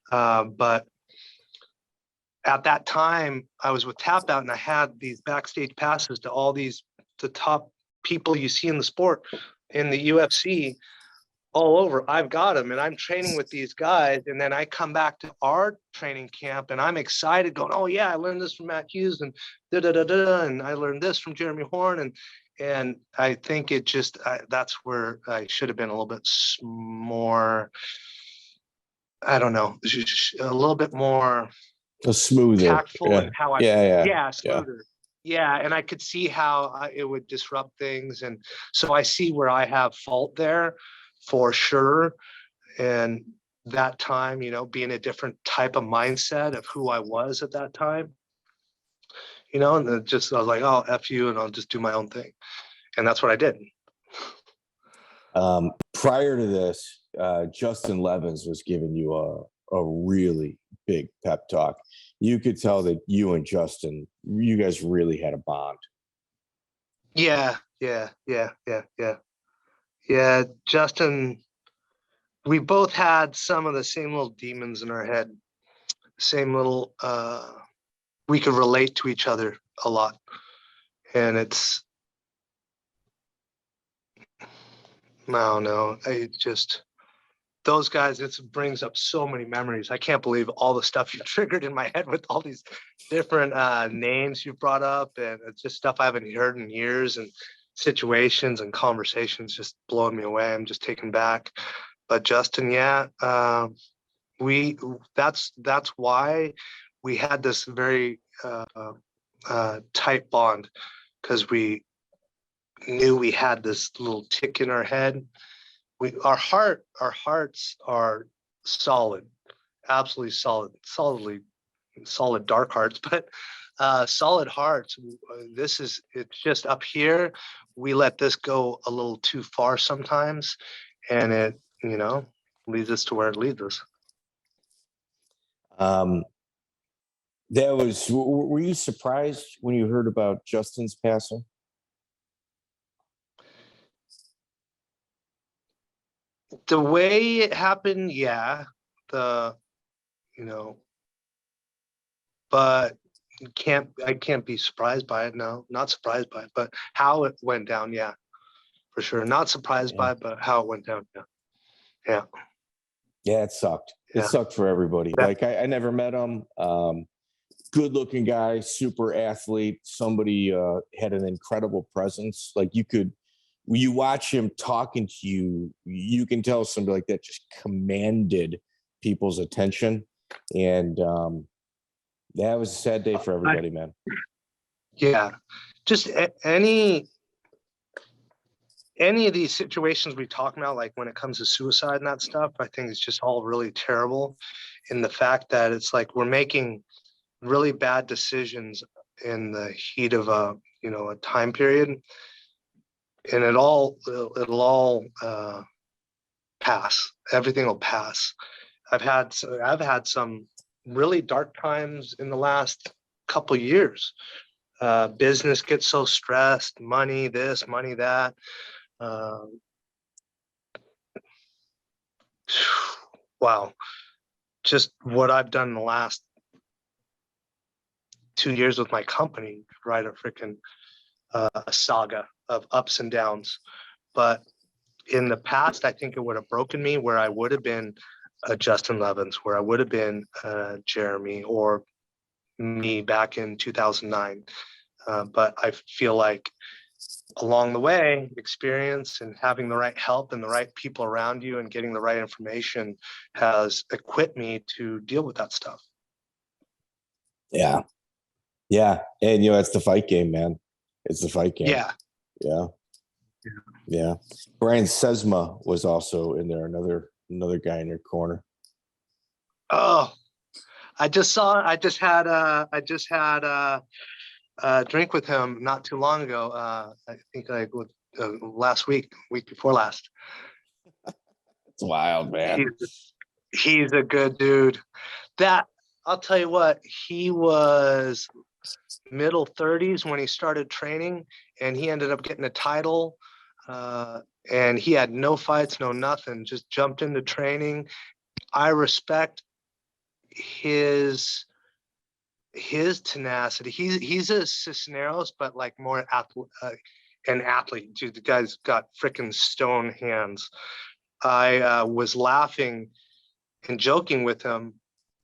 But at that time, I was with Tapout, and I had these backstage passes to all the top people you see in the sport, in the UFC, all over. I've got them, and I'm training with these guys. And then I come back to our training camp, and I'm excited, going, "Oh yeah, I learned this from Matt Hughes, and and I learned this from Jeremy Horn." And I think that's where I should have been a little bit more, I don't know, a little bit more smoother, tactful in how smoother. Yeah, and I could see how it would disrupt things. And so I see where I have fault there for sure. And that time, you know, being a different type of mindset of who I was at that time, you know, and I was like, "Oh, F you, and I'll just do my own thing." And that's what I did. Prior to this, Justin Levens was giving you a really big pep talk. You could tell that you and Justin, you guys really had a bond. Yeah. Justin, we both had some of the same little demons in our head, same little, we could relate to each other a lot. And I don't know, those guys, it brings up so many memories. I can't believe all the stuff you triggered in my head with all these different names you brought up, and it's just stuff I haven't heard in years, and situations and conversations just blowing me away. I'm just taken back. But Justin, that's why we had this very tight bond, because we knew we had this little tick in our head. Our hearts are solid, absolutely solid dark hearts, but solid hearts. It's just up here. We let this go a little too far sometimes, and it, you know, leads us to where it leads us. Were you surprised when you heard about Justin's passing? The way it happened, yeah. But I can't be surprised by it. No, not surprised by it, but how it went down, yeah, for sure. Not surprised by it, but how it went down, yeah. Yeah, it sucked. It sucked for everybody. Yeah. Like, I never met him. Good looking guy, super athlete. Somebody had an incredible presence. Like, you watch him talking to you, you can tell somebody like that just commanded people's attention. And that was a sad day for everybody, man. Yeah. Just any of these situations we talk about, like when it comes to suicide and that stuff, I think it's just all really terrible in the fact that it's like we're making really bad decisions in the heat of a time period, and it'll all pass. Everything will pass. I've had some really dark times in the last couple of years. Business gets so stressed, money this, money that. Wow. Just what I've done in the last 2 years with my company, write a freaking a saga of ups and downs. But in the past, I think it would have broken me, where I would have been a Justin Levens, where I would have been Jeremy or me back in 2009. But I feel like along the way, experience and having the right help and the right people around you and getting the right information has equipped me to deal with that stuff. Yeah. Yeah. And, you know, it's the fight game, man. It's the fight game. Yeah. Yeah. Yeah. Brian Sesma was also in there, another guy in your corner. Oh, I just had a drink with him not too long ago. I think like last week before last. It's wild, man. He's a good dude. That, I'll tell you what, he was middle 30s when he started training, and he ended up getting a title. And he had no fights, no nothing, just jumped into training. I respect his tenacity. He's a Cisneros, but like more an athlete. Dude, the guy's got freaking stone hands. I was laughing and joking with him,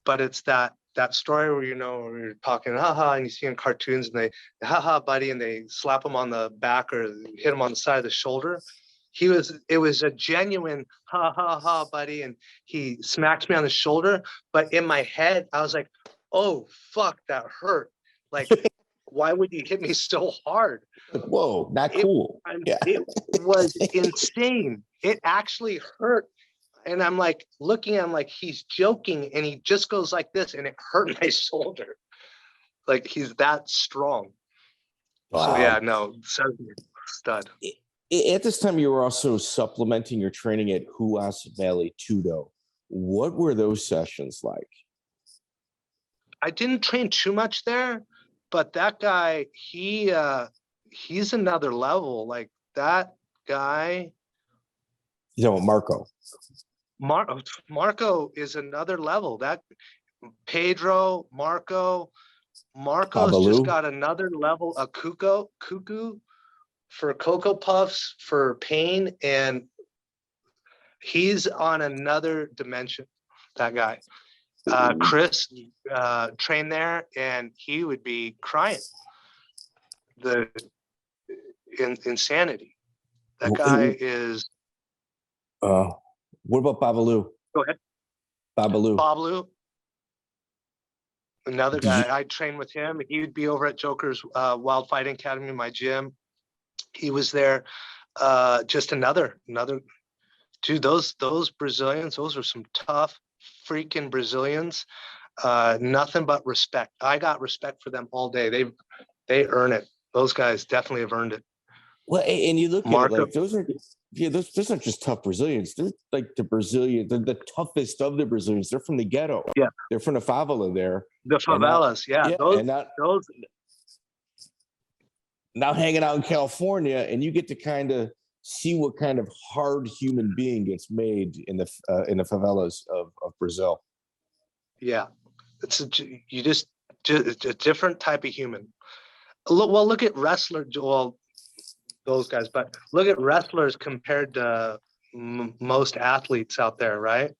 but it's that story where, you know, where you're talking haha, and you see in cartoons and they haha buddy, and they slap him on the back or hit him on the side of the shoulder. It was a genuine ha ha ha buddy, and he smacked me on the shoulder, but in my head I was like, oh fuck, that hurt. Like, why would you hit me so hard? Whoa, not cool. It was insane. It actually hurt. And I'm like looking at him like he's joking, and he just goes like this, and it hurt my shoulder. Like, he's that strong. Wow. So yeah, no, stud. At this time, you were also supplementing your training at Ruas, Vale, Tudo. What were those sessions like? I didn't train too much there, but that guy, he's another level. Like, that guy. You know, Marco is another level. That Pedro's Babalu just got another level. A cuckoo for Cocoa Puffs, for pain, and he's on another dimension. That guy. Chris trained there, and he would be crying. The insanity. That guy is. What about Babalu? Go ahead. Babalu. Another guy. I trained with him. He would be over at Joker's Wild Fighting Academy, my gym. He was there. Just another dude. Those Brazilians, those are some tough freaking Brazilians. Nothing but respect. I got respect for them all day. They earn it. Those guys definitely have earned it. Well, and you look at it, like those aren't just tough Brazilians. They're like the toughest of the Brazilians. They're from the ghetto. Yeah, they're from the favela there. The favelas, those. Now hanging out in California, and you get to kind of see what kind of hard human being gets made in the favelas of Brazil. Yeah, it's a different type of human. Look at wrestlers. Well, those guys, but look at wrestlers compared to most athletes out there, right?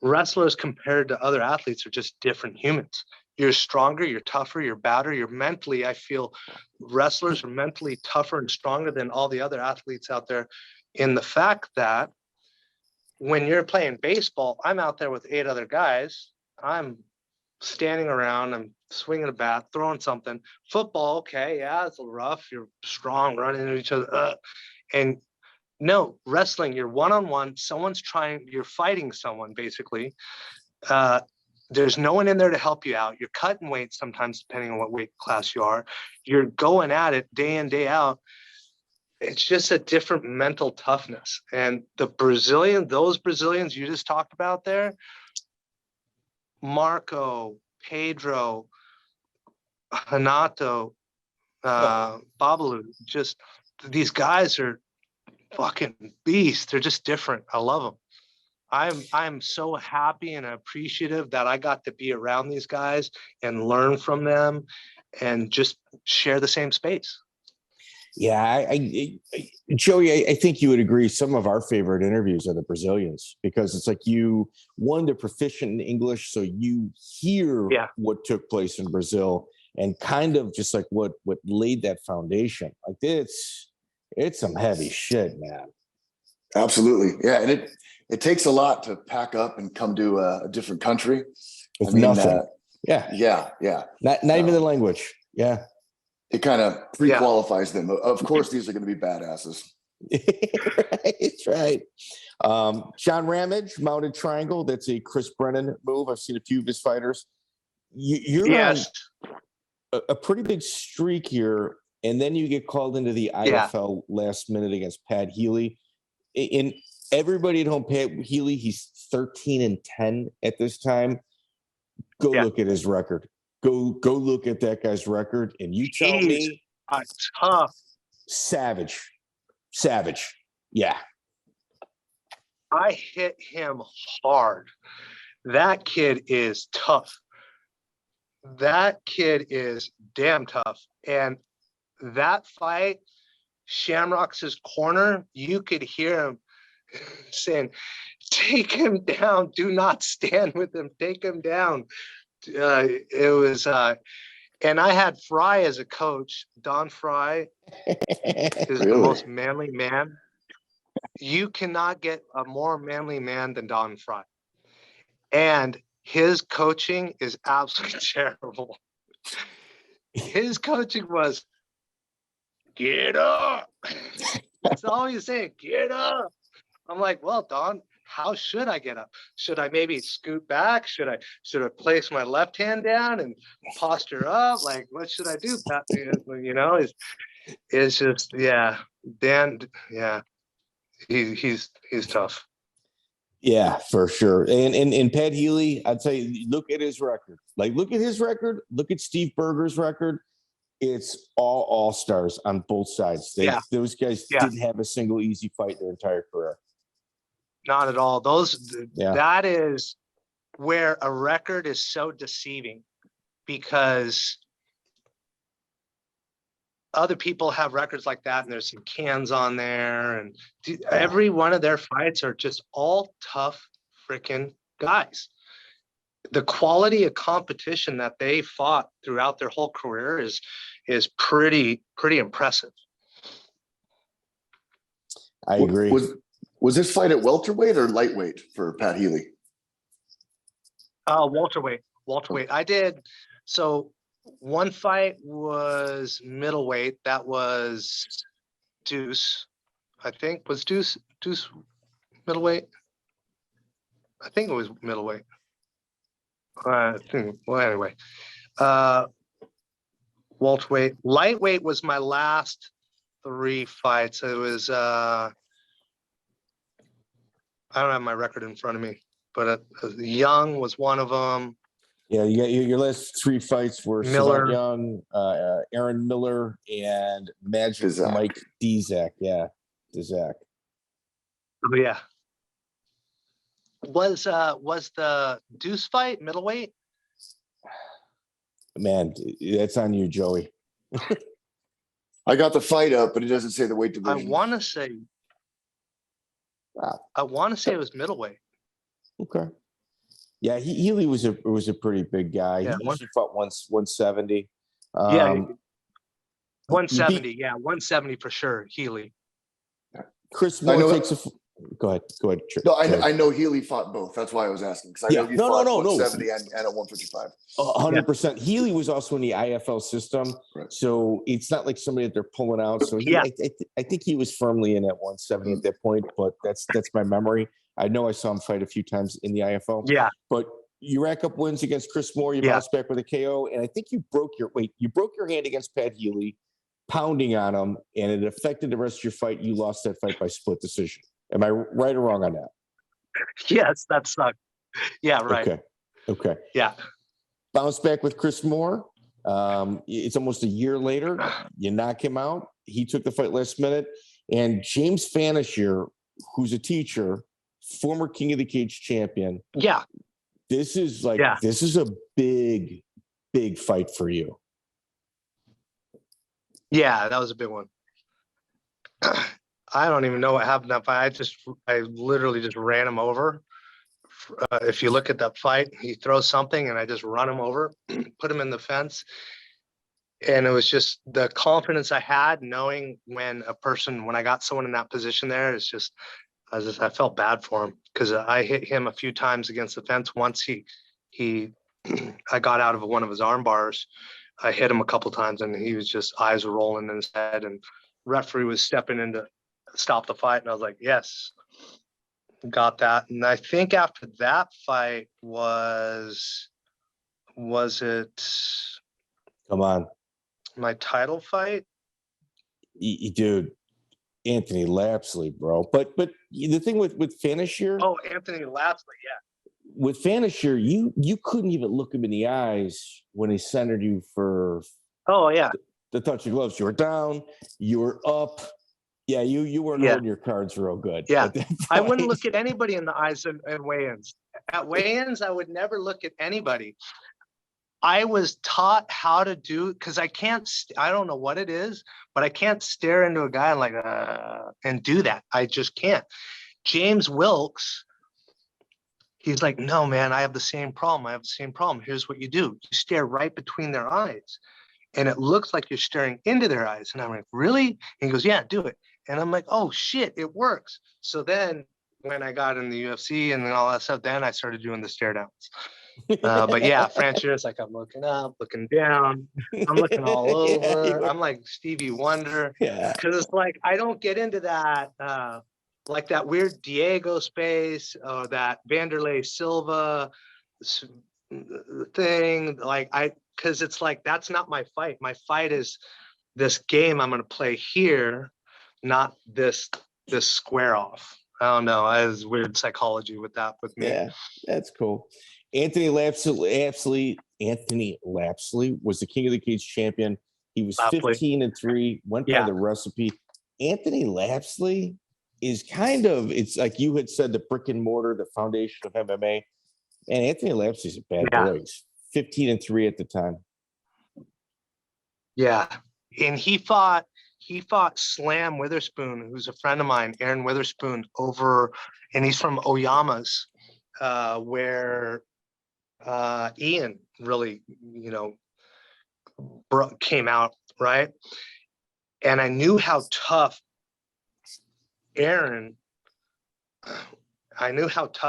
Wrestlers compared to other athletes are just different humans. You're stronger, you're tougher, you're badder, you're mentally, I feel wrestlers are mentally tougher and stronger than all the other athletes out there, in the fact that when you're playing baseball, I'm out there with 8 other guys. I'm standing around, I'm swinging a bat, throwing something. Football, okay, yeah, it's a little rough. You're strong, running into each other. And no, wrestling, you're one-on-one. You're fighting someone, basically. There's no one in there to help you out. You're cutting weight sometimes, depending on what weight class you are. You're going at it day in, day out. It's just a different mental toughness. And those Brazilians you just talked about there, Marco, Pedro, Renato, Babalu, just these guys are fucking beasts. They're just different. I love them. I'm so happy and appreciative that I got to be around these guys and learn from them and just share the same space. Yeah, Joey, I think you would agree. Some of our favorite interviews are the Brazilians because it's like they're proficient in English, so you hear what took place in Brazil and kind of just like what laid that foundation. Like it's some heavy shit, man. Absolutely, yeah, and it takes a lot to pack up and come to a different country. With nothing. Yeah. Not even the language. Yeah. It kind of pre-qualifies them. Of course, these are going to be badasses. Right. John Ramage, mounted triangle. That's a Chris Brennan move. I've seen a few of his fighters. You're on a pretty big streak here, and then you get called into the IFL last minute against Pat Healy. And everybody at home, Pat Healy, he's 13-10 at this time. Go look at his record. Go look at that guy's record, and you tell me a tough savage. Yeah. I hit him hard. That kid is tough. That kid is damn tough. And that fight, Shamrock's corner, you could hear him saying, take him down. Do not stand with him. Take him down. It was, and I had Fry as a coach. Don Fry is the most manly man. You cannot get a more manly man than Don Fry. And his coaching is absolutely terrible. His coaching was, get up. That's all he's saying, get up. I'm like, well, Don, how should I get up? Should I maybe scoot back? Should I place my left hand down and posture up? Like, what should I do? You know, it's just, Dan, he's tough. Yeah, for sure. And Pat Healy, I'd say, look at his record. Like, look at his record. Look at Steve Berger's record. It's all stars on both sides. Those guys didn't have a single easy fight their entire career. Not at all. That is where a record is so deceiving, because other people have records like that and there's some cans on there, and every one of their fights are just all tough freaking guys. The quality of competition that they fought throughout their whole career is pretty impressive. I agree. Was this fight at welterweight or lightweight for Pat Healy? Welterweight. I did. So one fight was middleweight. That was Duus. I think was Duus middleweight. I think it was middleweight. Anyway. Welterweight. Lightweight was my last 3 fights. It was I don't have my record in front of me, but Young was one of them. Yeah, you got your last 3 fights were Miller, Young, Aaron Miller, and Magic Zack. Mike Zack. Yeah, Zack. Oh yeah. Was the Duus fight middleweight? Man, that's on you, Joey. I got the fight up, but it doesn't say the weight division. I want to say it was middleweight. Okay. Yeah, Healy was a pretty big guy. Yeah, he usually fought 170. 170. 170 for sure. Healy. Chris Moore takes a. Go ahead. No, I know Healy fought both. That's why I was asking, because I know he fought 170 and at 155. 100%. Healy was also in the IFL system, right. So it's not like somebody that they're pulling out. So I think he was firmly in at 170 at that point, but that's my memory. I know I saw him fight a few times in the IFL. Yeah. But you rack up wins against Chris Moore, you bounce back with a KO, and I think you broke your hand against Pat Healy, pounding on him, and it affected the rest of your fight. You lost that fight by split decision. Am I right or wrong on that? Yes, that sucked. Yeah, right. Okay. Yeah. Bounce back with Chris Moore. It's almost a year later. You knock him out. He took the fight last minute. And James Famisher, who's a teacher, former King of the Cage champion. Yeah. This is a big, big fight for you. Yeah, that was a big one. I don't even know what happened that fight. I literally just ran him over. If you look at that fight, he throws something and I just run him over, put him in the fence. And it was just the confidence I had knowing when I got someone in that position there, I felt bad for him because I hit him a few times against the fence. Once I got out of one of his arm bars. I hit him a couple times and he was just eyes were rolling in his head and referee was stepping in to stop the fight. And I was like, yes, got that. And I think after that fight was it? Come on. My title fight? Dude, Anthony Lapsley, bro. But the thing with Famisher. Oh, Anthony Lapsley, yeah. With Famisher, you couldn't even look him in the eyes when he centered you for the touch of gloves. You were down, you were up. Yeah, you weren't holding your cards real good. Yeah, I wouldn't look at anybody in the eyes at weigh-ins. At weigh-ins, I would never look at anybody. I was taught how to do because I don't know what it is, but I can't stare into a guy and do that. I just can't. James Wilkes. He's like, no, man, I have the same problem. Here's what you do. You stare right between their eyes. And it looks like you're staring into their eyes. And I'm like, really? And he goes, yeah, do it. And I'm like, oh, shit, it works. So then when I got in the UFC and all that stuff, then I started doing the stare downs. But yeah, Francis, like I'm looking up, looking down. I'm looking all over. I'm like Stevie Wonder. Yeah. Because it's like, I don't get into that. Like that weird Diego space or that Vanderlei Silva thing, because it's like, that's not my fight. My fight is this game I'm going to play here, not this square off. I don't know. There's weird psychology with me. Yeah, that's cool. Anthony Lapsley was the King of the Cage champion. He was 15-3, went by the recipe. Anthony Lapsley is it's like you had said, the brick and mortar, the foundation of MMA. And Anthony Lapsley's a bad boy. He's 15-3 at the time. Yeah. And he fought Slam Witherspoon, who's a friend of mine, Aaron Witherspoon, over, and he's from Oyama's, where Ian really, came out, right? And I knew how tough Aaron,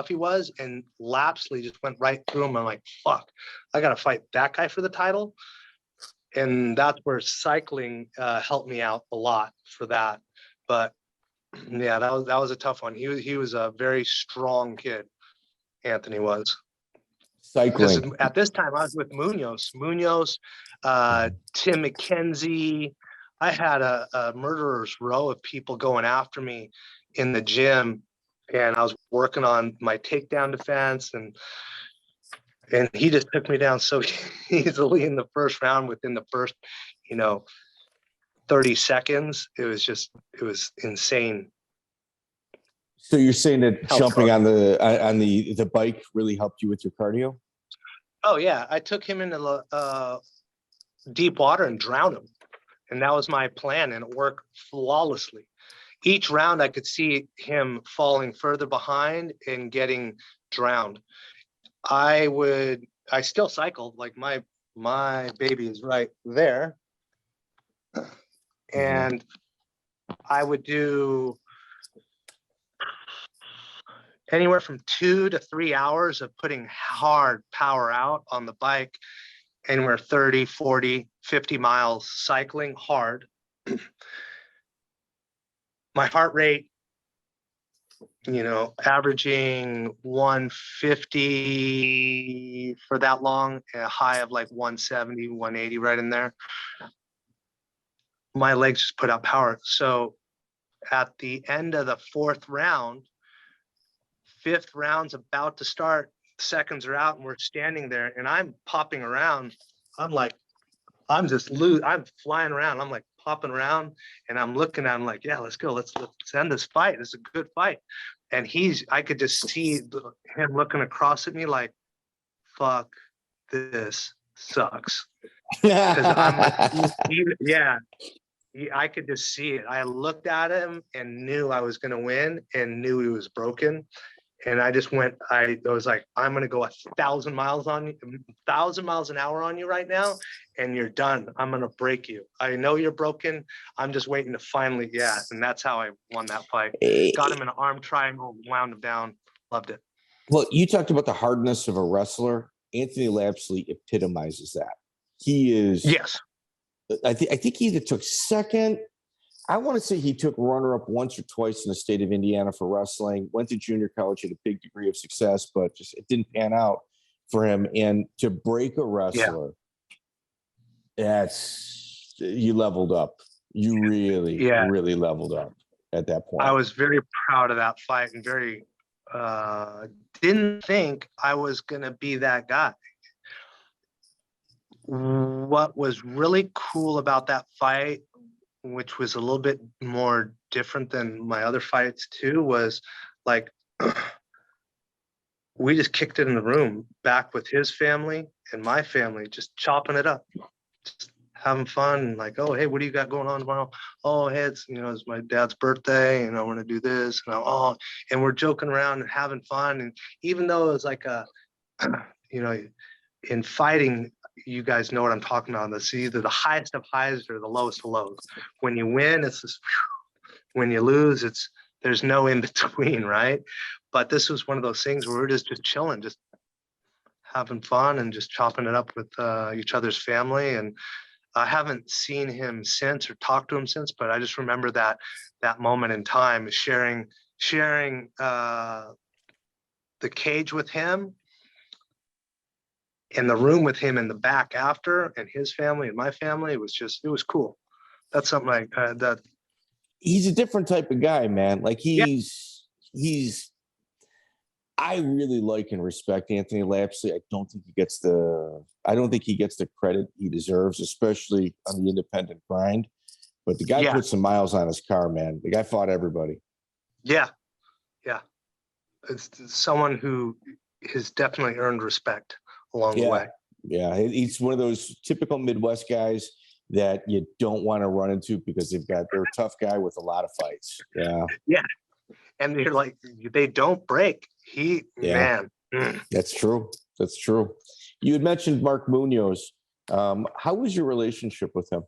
he was, and Lapsley just went right through him. I'm like, fuck, I gotta fight that guy for the title. And that's where cycling helped me out a lot for that. But yeah, that was a tough one. He was a very strong kid, Anthony was. Cycling. At this time, I was with Munoz, Tim McKenzie. I had a murderer's row of people going after me in the gym, and I was working on my takedown defense, and he just took me down so easily in the first round. Within the first, 30 seconds, it was insane. So you're saying that jumping on the bike really helped you with your cardio? Oh yeah, I took him into deep water and drowned him. And that was my plan, and it worked flawlessly. Each round, I could see him falling further behind and getting drowned. I still cycled, like my baby is right there. And I would do anywhere from 2 to 3 hours of putting hard power out on the bike, anywhere 30, 40, 50 miles cycling hard. My heart rate, averaging 150 for that long, a high of like 170, 180 right in there. My legs just put out power. So at the end of the fourth round, fifth round's about to start, seconds are out, and we're standing there, and I'm popping around. I'm like I'm flying around. I'm like popping around, and I'm looking at him like, yeah, let's go. Let's end this fight. It's a good fight. And I could just see him looking across at me like, fuck, this sucks. Because I could just see it. I looked at him and knew I was going to win and knew he was broken. And I just went, I was like, I'm going to go 1,000 miles an hour on you right now. And you're done. I'm going to break you. I know you're broken. I'm just waiting to finally, And that's how I won that fight. Got him in an arm triangle, wound him down. Loved it. Well, you talked about the hardness of a wrestler. Anthony Lapsley epitomizes that. He is. Yes. I think he either took second. I want to say he took runner-up once or twice in the state of Indiana for wrestling. Went to junior college, had a big degree of success, but just it didn't pan out for him. And to break a wrestler, you leveled up. You really leveled up at that point. I was very proud of that fight and very didn't think I was going to be that guy. What was really cool about that fight, which was a little bit more different than my other fights too, was like we just kicked it in the room back with his family and my family, just chopping it up, just having fun. Like, oh, hey, what do you got going on tomorrow? Oh, hey, it's my dad's birthday, and I want to do this. And we're joking around and having fun. And even though it was like in fighting, you guys know what I'm talking about. It's either the highest of highs or the lowest of lows. When you win, it's this, when you lose, there's no in between, right? But this was one of those things where we're just chilling, just having fun and just chopping it up with each other's family. And I haven't seen him since or talked to him since, but I just remember that moment in time, sharing the cage with him, in the room with him in the back after, and his family and my family. It was cool. That's something like that. He's a different type of guy, man. Like I really like and respect Anthony Lapsley. I don't think he gets the credit he deserves, especially on the independent grind. But the guy put some miles on his car, man. The guy fought everybody. Yeah. It's someone who has definitely earned respect along the way. Yeah, he's one of those typical Midwest guys that you don't want to run into because they're a tough guy with a lot of fights. Yeah. And you're like, they don't break. Man. That's true. You had mentioned Mark Munoz. How was your relationship with him?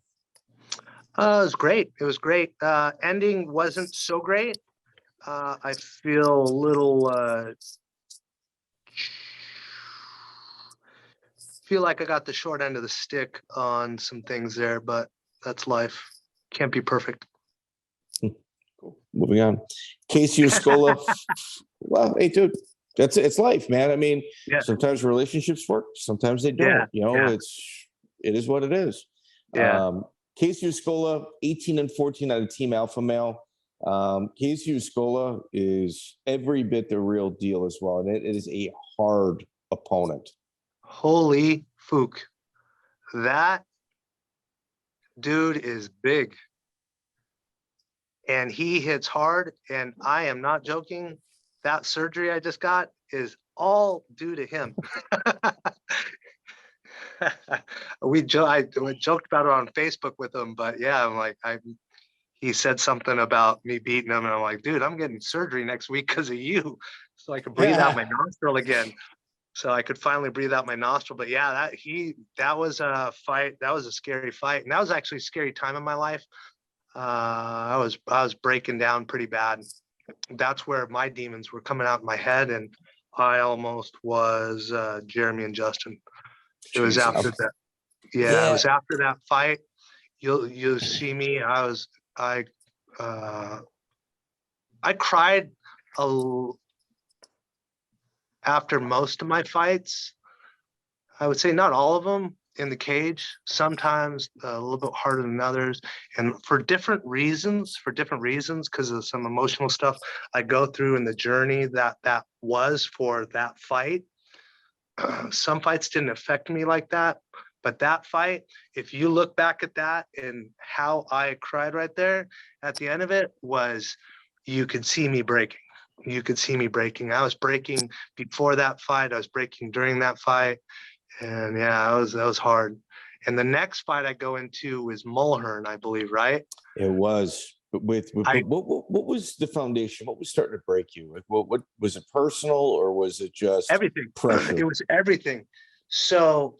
It was great. Ending wasn't so great. I feel a little feel like I got the short end of the stick on some things there, but that's life. Can't be perfect. Cool. Moving on. Kyacey Uscola. Well, hey, dude, it's life, man. I mean, sometimes relationships work, sometimes they don't. It is what it is. Kyacey Uscola, 18-14 out of Team Alpha Male. Kyacey Uscola is every bit the real deal as well, and it is a hard opponent. Holy fook. That dude is big. And he hits hard, and I am not joking. That surgery I just got is all due to him. I joked about it on Facebook with him, but I'm like, he said something about me beating him, and I'm like, dude, I'm getting surgery next week because of you, so I can breathe out my nostril again. So I could finally breathe out my nostril. But that was a fight. That was a scary fight. And that was actually a scary time in my life. I was breaking down pretty bad. That's where my demons were coming out in my head. And I almost was Jeremy and Justin. It was after that. It was after that fight. You'll see me. I cried after most of my fights. I would say not all of them in the cage, sometimes a little bit harder than others, and for different reasons, because of some emotional stuff I go through in the journey that was for that fight. Some fights didn't affect me like that, But that fight, if you look back at that and how I cried right there at the end of it, was you could see me breaking. You could see me breaking. I was breaking before that fight. I was breaking during that fight. And yeah, that was hard. And the next fight I go into is Mulhern, I believe, right? It was. But what was the foundation? What was starting to break you? Like, what was it, personal, or was it just everything? pressure? It was everything. So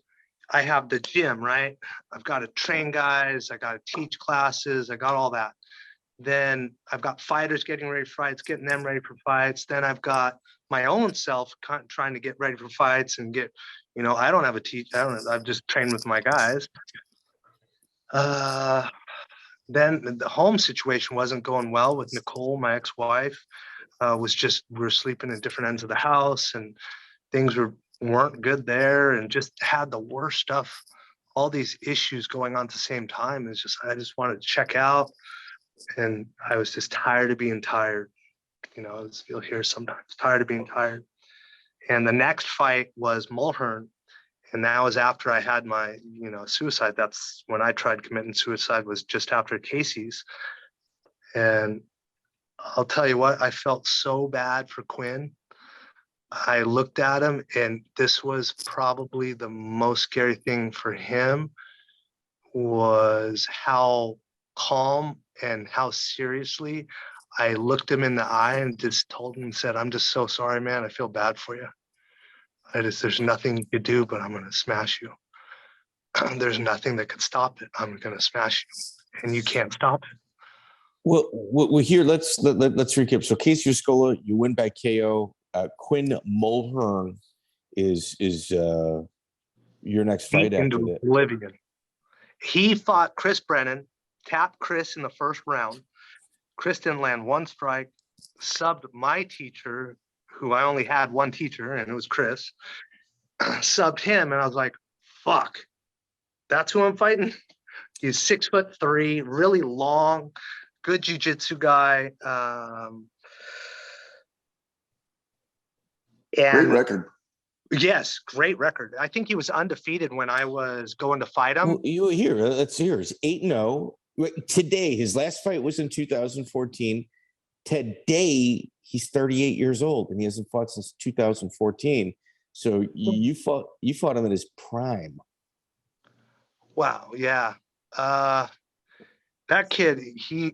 I have the gym, right? I've got to train guys. I got to teach classes. I got all that. Then I've got fighters getting ready for fights, getting them ready for fights. Then I've got my own self trying to get ready for fights and get, I don't have a teach. I've just trained with my guys. Then the home situation wasn't going well with Nicole, my ex-wife. We were sleeping at different ends of the house, and things weren't good there, and just had the worst stuff, all these issues going on at the same time. I just wanted to check out, and I was just tired of being tired. As you'll hear sometimes, tired of being tired. And the next fight was Mulhern, and that was after I had my, suicide. That's when I tried committing suicide, was just after Kyacey's. And I'll tell you what, I felt so bad for Quinn. I looked at him, and this was probably the most scary thing for him, was how calm and how seriously I looked him in the eye and just told him, said, "I'm just so sorry, man. I feel bad for you. There's nothing you could do, but I'm going to smash you. There's nothing that could stop it. I'm going to smash you, and you can't stop it." Well, here, let's recap. So Kyacey Scola, you win by KO. Quinn Mulhern is your next fight after into that. oblivion. He fought Chris Brennan, tapped Chris in the first round. Chris didn't land one strike, subbed my teacher, who I only had one teacher, and it was Chris, subbed him, and I was like, fuck, that's who I'm fighting? He's 6'3", really long, good jiu-jitsu guy. Great record. Yes, great record. I think he was undefeated when I was going to fight him. Well, let's hear. He's 8-0. Today, his last fight was in 2014. Today, he's 38 years old, and he hasn't fought since 2014. So you fought him in his prime. Wow, yeah. That kid,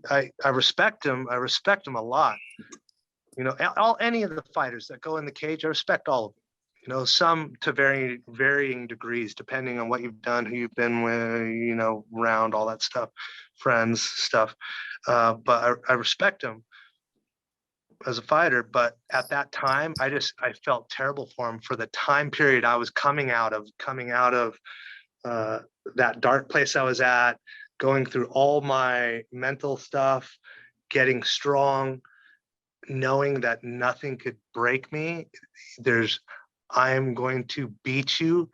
I respect him. I respect him a lot. Any of the fighters that go in the cage, I respect all of them. Some to varying degrees, depending on what you've done, who you've been with, around, all that stuff, friends, stuff. But I respect him as a fighter. But at that time, I felt terrible for him for the time period I was coming out of that dark place I was at, going through all my mental stuff, getting strong, knowing that nothing could break me. I'm going to beat you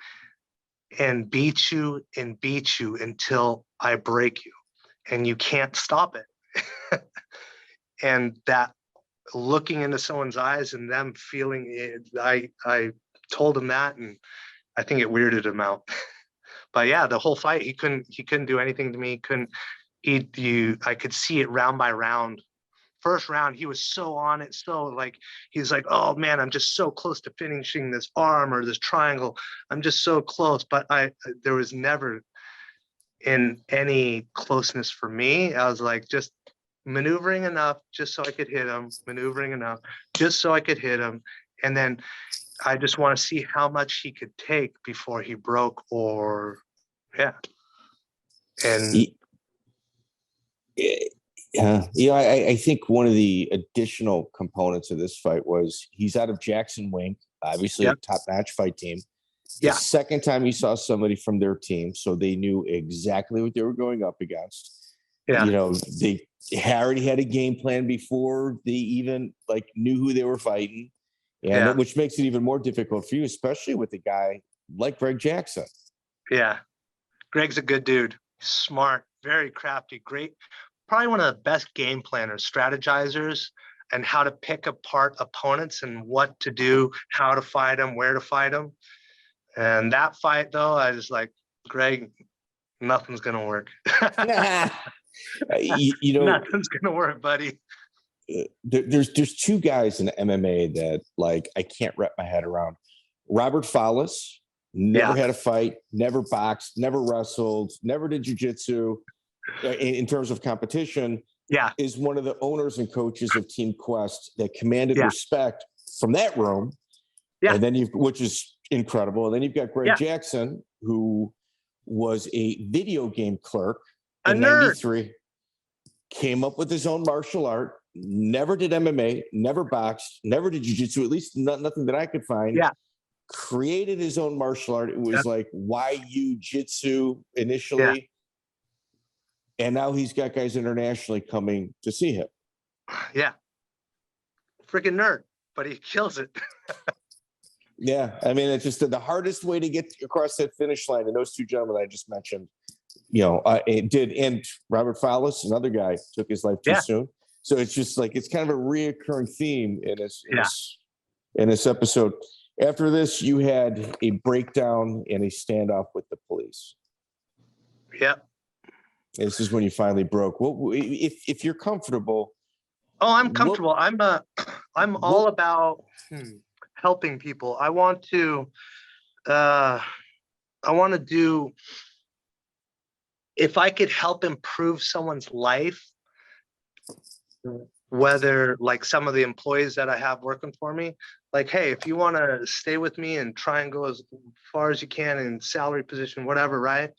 and beat you and beat you until I break you, and you can't stop it. And that looking into someone's eyes and them feeling it, I told him that, and I think it weirded him out. But yeah, the whole fight, he couldn't do anything to me. I could see it round by round. First round, he was so on it. So he's like, oh man, I'm just so close to finishing this arm or this triangle. I'm just so close. But there was never in any closeness for me. I was like, just maneuvering enough just so I could hit him, maneuvering enough just so I could hit him. And then I just want to see how much he could take before he broke, yeah. And I think one of the additional components of this fight was he's out of Jackson Wink, obviously a top-notch fight team. The second time you saw somebody from their team, so they knew exactly what they were going up against. Yeah. They already had a game plan before they even knew who they were fighting, and which makes it even more difficult for you, especially with a guy like Greg Jackson. Yeah, Greg's a good dude, smart, very crafty, great. Probably one of the best game planners, strategizers, and how to pick apart opponents and what to do, how to fight them, where to fight them. And that fight, though, I was like, Greg, nothing's gonna work. You know, Nothing's gonna work, buddy. there's two guys in MMA that like I can't wrap my head around. Robert Fallis never had a fight, never boxed, never wrestled, never did jiu-jitsu. In terms of competition, is one of the owners and coaches of Team Quest that commanded respect from that room. And then which is incredible. And then you've got Greg Jackson, who was a video game clerk in '93, came up with his own martial art, never did MMA, never boxed, never did jiu-jitsu, at least nothing that I could find. Created his own martial art. It was like YU Jitsu initially. And now he's got guys internationally coming to see him. Freaking nerd, but he kills it. Yeah, I mean, it's just the hardest way to get across that finish line. And those two gentlemen I just mentioned, it did. And Robert Fallis, another guy, took his life too soon. So it's just like it's kind of a reoccurring theme in this episode. After this, you had a breakdown and a standoff with the police. This is when you finally broke. Well, if you're comfortable. Oh, I'm comfortable. I'm all about helping people. I want to do, if I could help improve someone's life, whether like some of the employees that I have working for me, like, hey, if you want to stay with me and try and go as far as you can in salary position, whatever, right?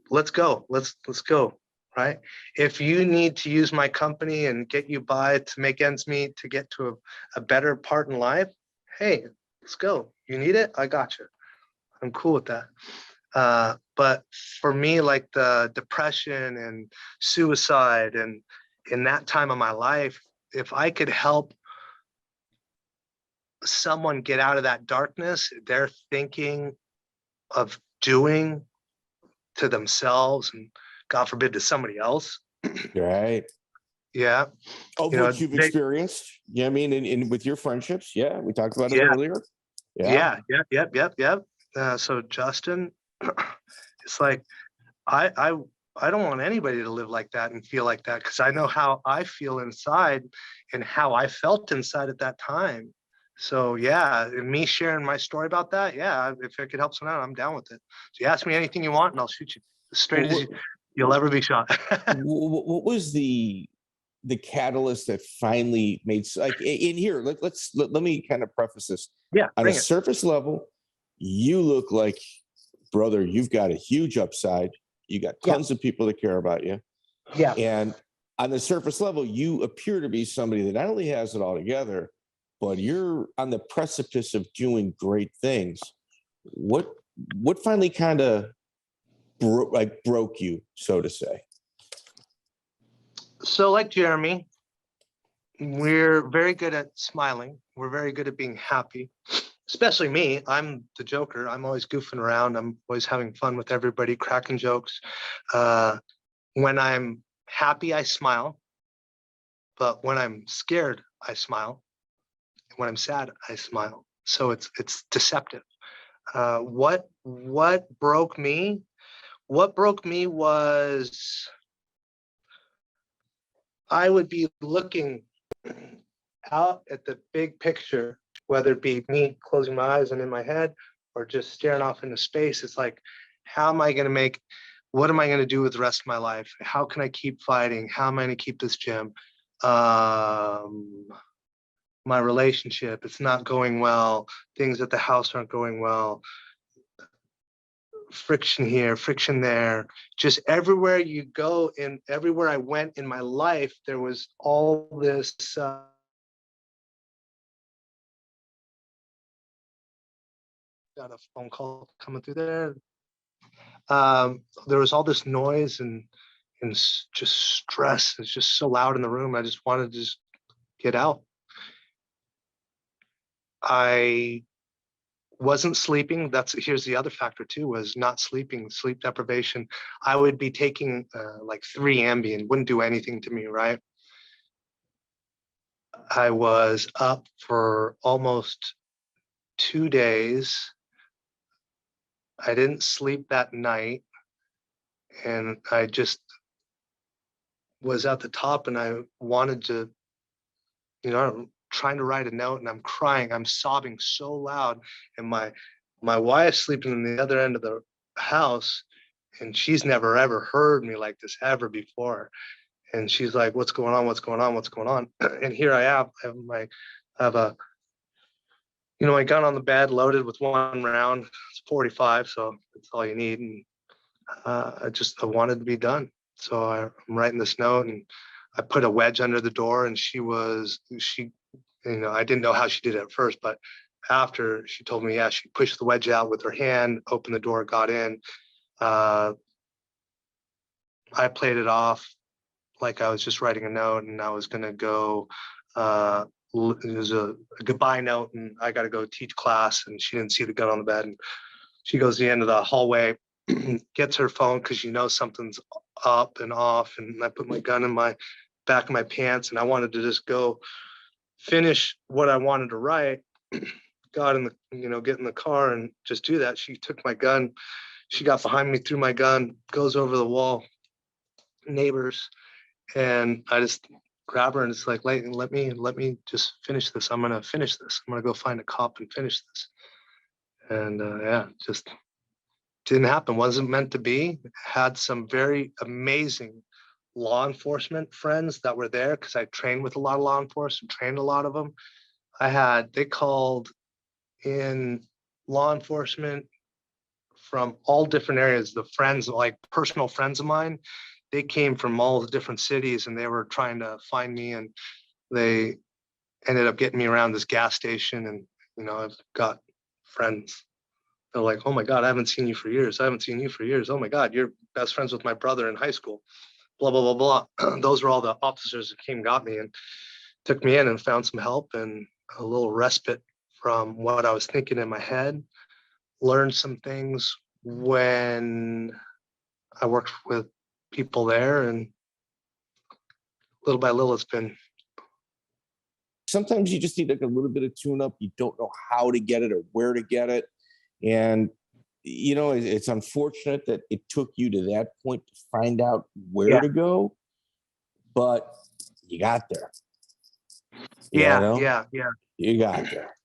Let's go. Let's go. Right. If you need to use my company and get you by to make ends meet, to get to a better part in life, hey, let's go. You need it? I got you. I'm cool with that. But for me, like the depression and suicide and in that time of my life, if I could help someone get out of that darkness they're thinking of doing to themselves and God forbid to somebody else. Right. Yeah. Of what you've experienced. Yeah. I mean, in with your friendships. Yeah. We talked about it earlier. Yep. So Justin, it's like, I don't want anybody to live like that and feel like that, because I know how I feel inside and how I felt inside at that time. So yeah, me sharing my story about that, if I could help someone out, I'm down with it. So you ask me anything you want and I'll shoot you as straight as you'll ever be shot. What was the catalyst that finally made, like, in here, let me kind of preface this. On a surface level, you look like, brother, you've got a huge upside. You got tons of people that care about you. Yeah. And on the surface level, you appear to be somebody that not only has it all together, but you're on the precipice of doing great things. What finally kind of broke you, so to say? So like Jeremy, we're very good at smiling. We're very good at being happy, especially me. I'm the joker. I'm always goofing around. I'm always having fun with everybody, cracking jokes. When I'm happy, I smile. But when I'm scared, I smile. When I'm sad, I smile. So it's deceptive. What broke me? What broke me was I would be looking out at the big picture, whether it be me closing my eyes and in my head or just staring off into space. It's like, what am I going to do with the rest of my life? How can I keep fighting? How am I going to keep this gym? My relationship, it's not going well. Things at the house aren't going well. Friction here, friction there. Just everywhere you go and everywhere I went in my life, there was all this got a phone call coming through there. There was all this noise and just stress. It's just so loud in the room. I just wanted to just get out. I wasn't sleeping. Here's the other factor too, was not sleeping, sleep deprivation. I would be taking like 3 Ambien, wouldn't do anything to me, right? I was up for almost 2 days. I didn't sleep that night, and I just was at the top, and I wanted to, trying to write a note, and I'm crying. I'm sobbing so loud, and my wife's sleeping in the other end of the house, and she's never ever heard me like this ever before. And she's like, "What's going on? What's going on? What's going on?" And here I am. I have a, my gun on the bed, loaded with one round. It's 45, so that's all you need. And I wanted to be done. So I'm writing this note, and I put a wedge under the door, and she, I didn't know how she did it at first, but after she told me, yeah, she pushed the wedge out with her hand, opened the door, got in. I played it off like I was just writing a note, and I was going to go, it was a goodbye note, and I got to go teach class, and she didn't see the gun on the bed. And she goes to the end of the hallway, gets her phone because something's up and off. And I put my gun in my back of my pants, and I wanted to just go finish what I wanted to write. Got in the, get in the car and just do that. She took my gun. She got behind me, threw my gun, goes over the wall, neighbors. And I just grab her and it's like, let me just finish this. I'm going to finish this. I'm going to go find a cop and finish this. And just didn't happen. Wasn't meant to be. Had some very amazing law enforcement friends that were there because I trained with a lot of law enforcement, trained a lot of them. They called in law enforcement from all different areas. The friends, like personal friends of mine, they came from all the different cities, and they were trying to find me, and they ended up getting me around this gas station. And, I've got friends. They're like, "Oh my God, I haven't seen you for years. I haven't seen you for years. Oh my God, you're best friends with my brother in high school." Blah, blah, blah, blah. Those were all the officers that came, got me, and took me in and found some help and a little respite from what I was thinking in my head. Learned some things when I worked with people there, and little by little, it's been. Sometimes you just need like a little bit of tune up. You don't know how to get it or where to get it. And, it's unfortunate that it took you to that point to find out where to go, but you got there. Yeah. You got there.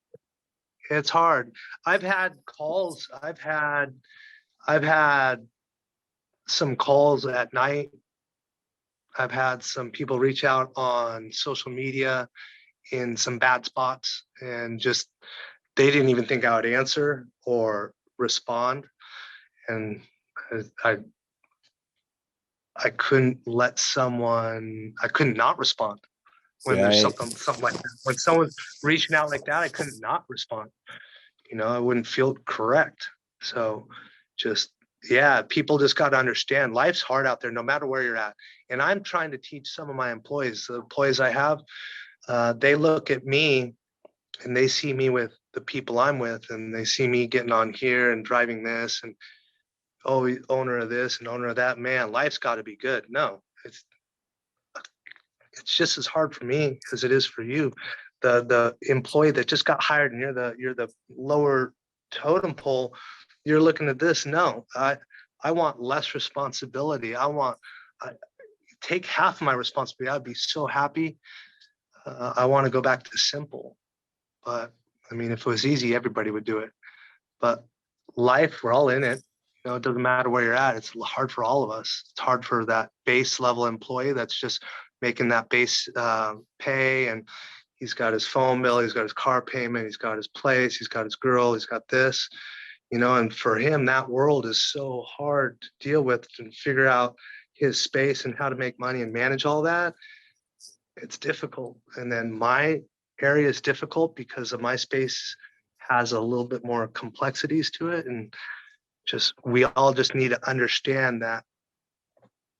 It's hard. I've had calls. I've had some calls at night. I've had some people reach out on social media in some bad spots, and just they didn't even think I would answer or respond. And I couldn't I couldn't not respond when there's something like that. When someone's reaching out like that, I couldn't not respond. I wouldn't feel correct. So people just got to understand life's hard out there, no matter where you're at. And I'm trying to teach some of my employees, the employees I have, they look at me and they see me with the people I'm with, and they see me getting on here and driving this and, owner of this and owner of that. Man, life's got to be good. No, it's just as hard for me as it is for you. The employee that just got hired, and you're the lower totem pole, you're looking at this. No, I want less responsibility. I take half of my responsibility. I'd be so happy. I want to go back to simple. But I mean, if it was easy, everybody would do it. But life, we're all in it. It doesn't matter where you're at. It's hard for all of us. It's hard for that base level employee that's just making that base pay, and he's got his phone bill, he's got his car payment, he's got his place, he's got his girl, he's got this, and for him, that world is so hard to deal with and figure out his space and how to make money and manage all that. It's difficult. And then my area is difficult because of my space has a little bit more complexities to it. And we all just need to understand that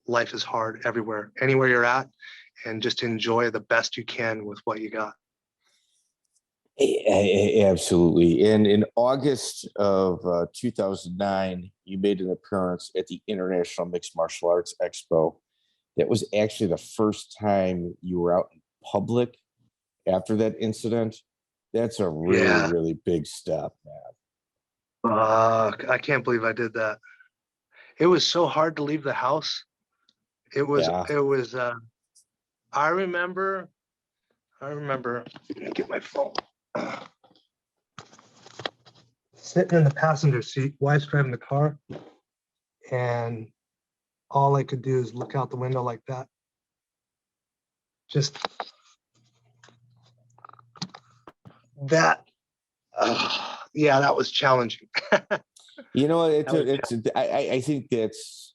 life is hard everywhere, anywhere you're at, and just enjoy the best you can with what you got. Absolutely. And in August of 2009, you made an appearance at the International Mixed Martial Arts Expo. That was actually the first time you were out in public after that incident. That's a really, really big step, man. I can't believe I did that. It was so hard to leave the house. It was, Yeah. I remember, let me get my phone. Sitting in the passenger seat, wife's driving the car, and all I could do is look out the window like that. Just that, yeah, that was challenging. You know, I think that's,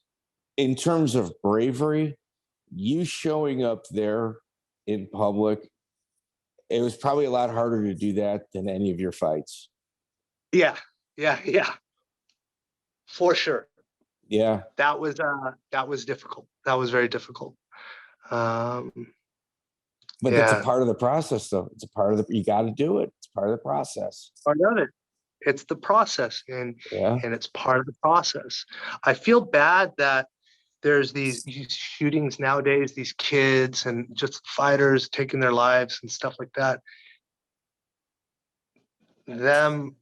in terms of bravery, you showing up there in public, it was probably a lot harder to do that than any of your fights. Yeah, for sure. Yeah. That was difficult. That was very difficult. But that's a part of the process, though. It's a part of you got to do it. It's part of the process. I know it. It's the process, and it's part of the process. I feel bad that there's these shootings nowadays, these kids and just fighters taking their lives and stuff like that. Them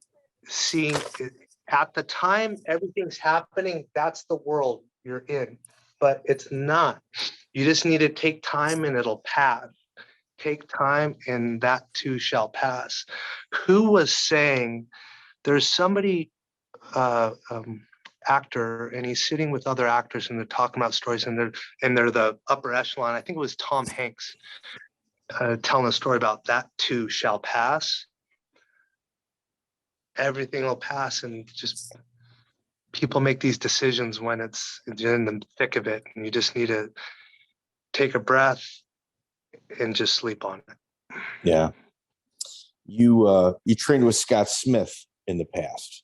seeing it, at the time everything's happening, that's the world you're in, but it's not. You just need to take time and it'll pass. Take time and that too shall pass. Who was saying, there's somebody, actor, and he's sitting with other actors and they're talking about stories, and they're the upper echelon. I think it was Tom Hanks telling a story about that too shall pass. Everything will pass, and just people make these decisions when it's in the thick of it, and you just need to take a breath and just sleep on it. Yeah. You trained with Scott Smith in the past.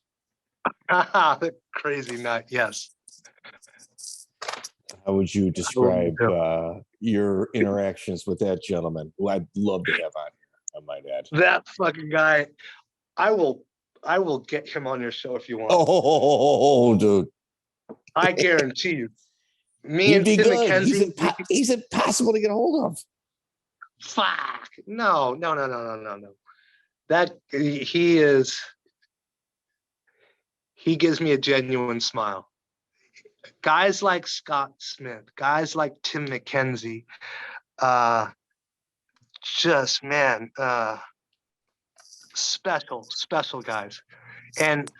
The crazy nut, yes. How would you describe your interactions with that gentleman, who I'd love to have on here, I might add? That fucking guy, I will get him on your show if you want. Oh, dude. I guarantee you. Me He'd and be Tim good. McKenzie. He's impossible to get a hold of. Fuck. No. That he is. He gives me a genuine smile. Guys like Scott Smith, guys like Tim McKenzie, just, man, special guys. And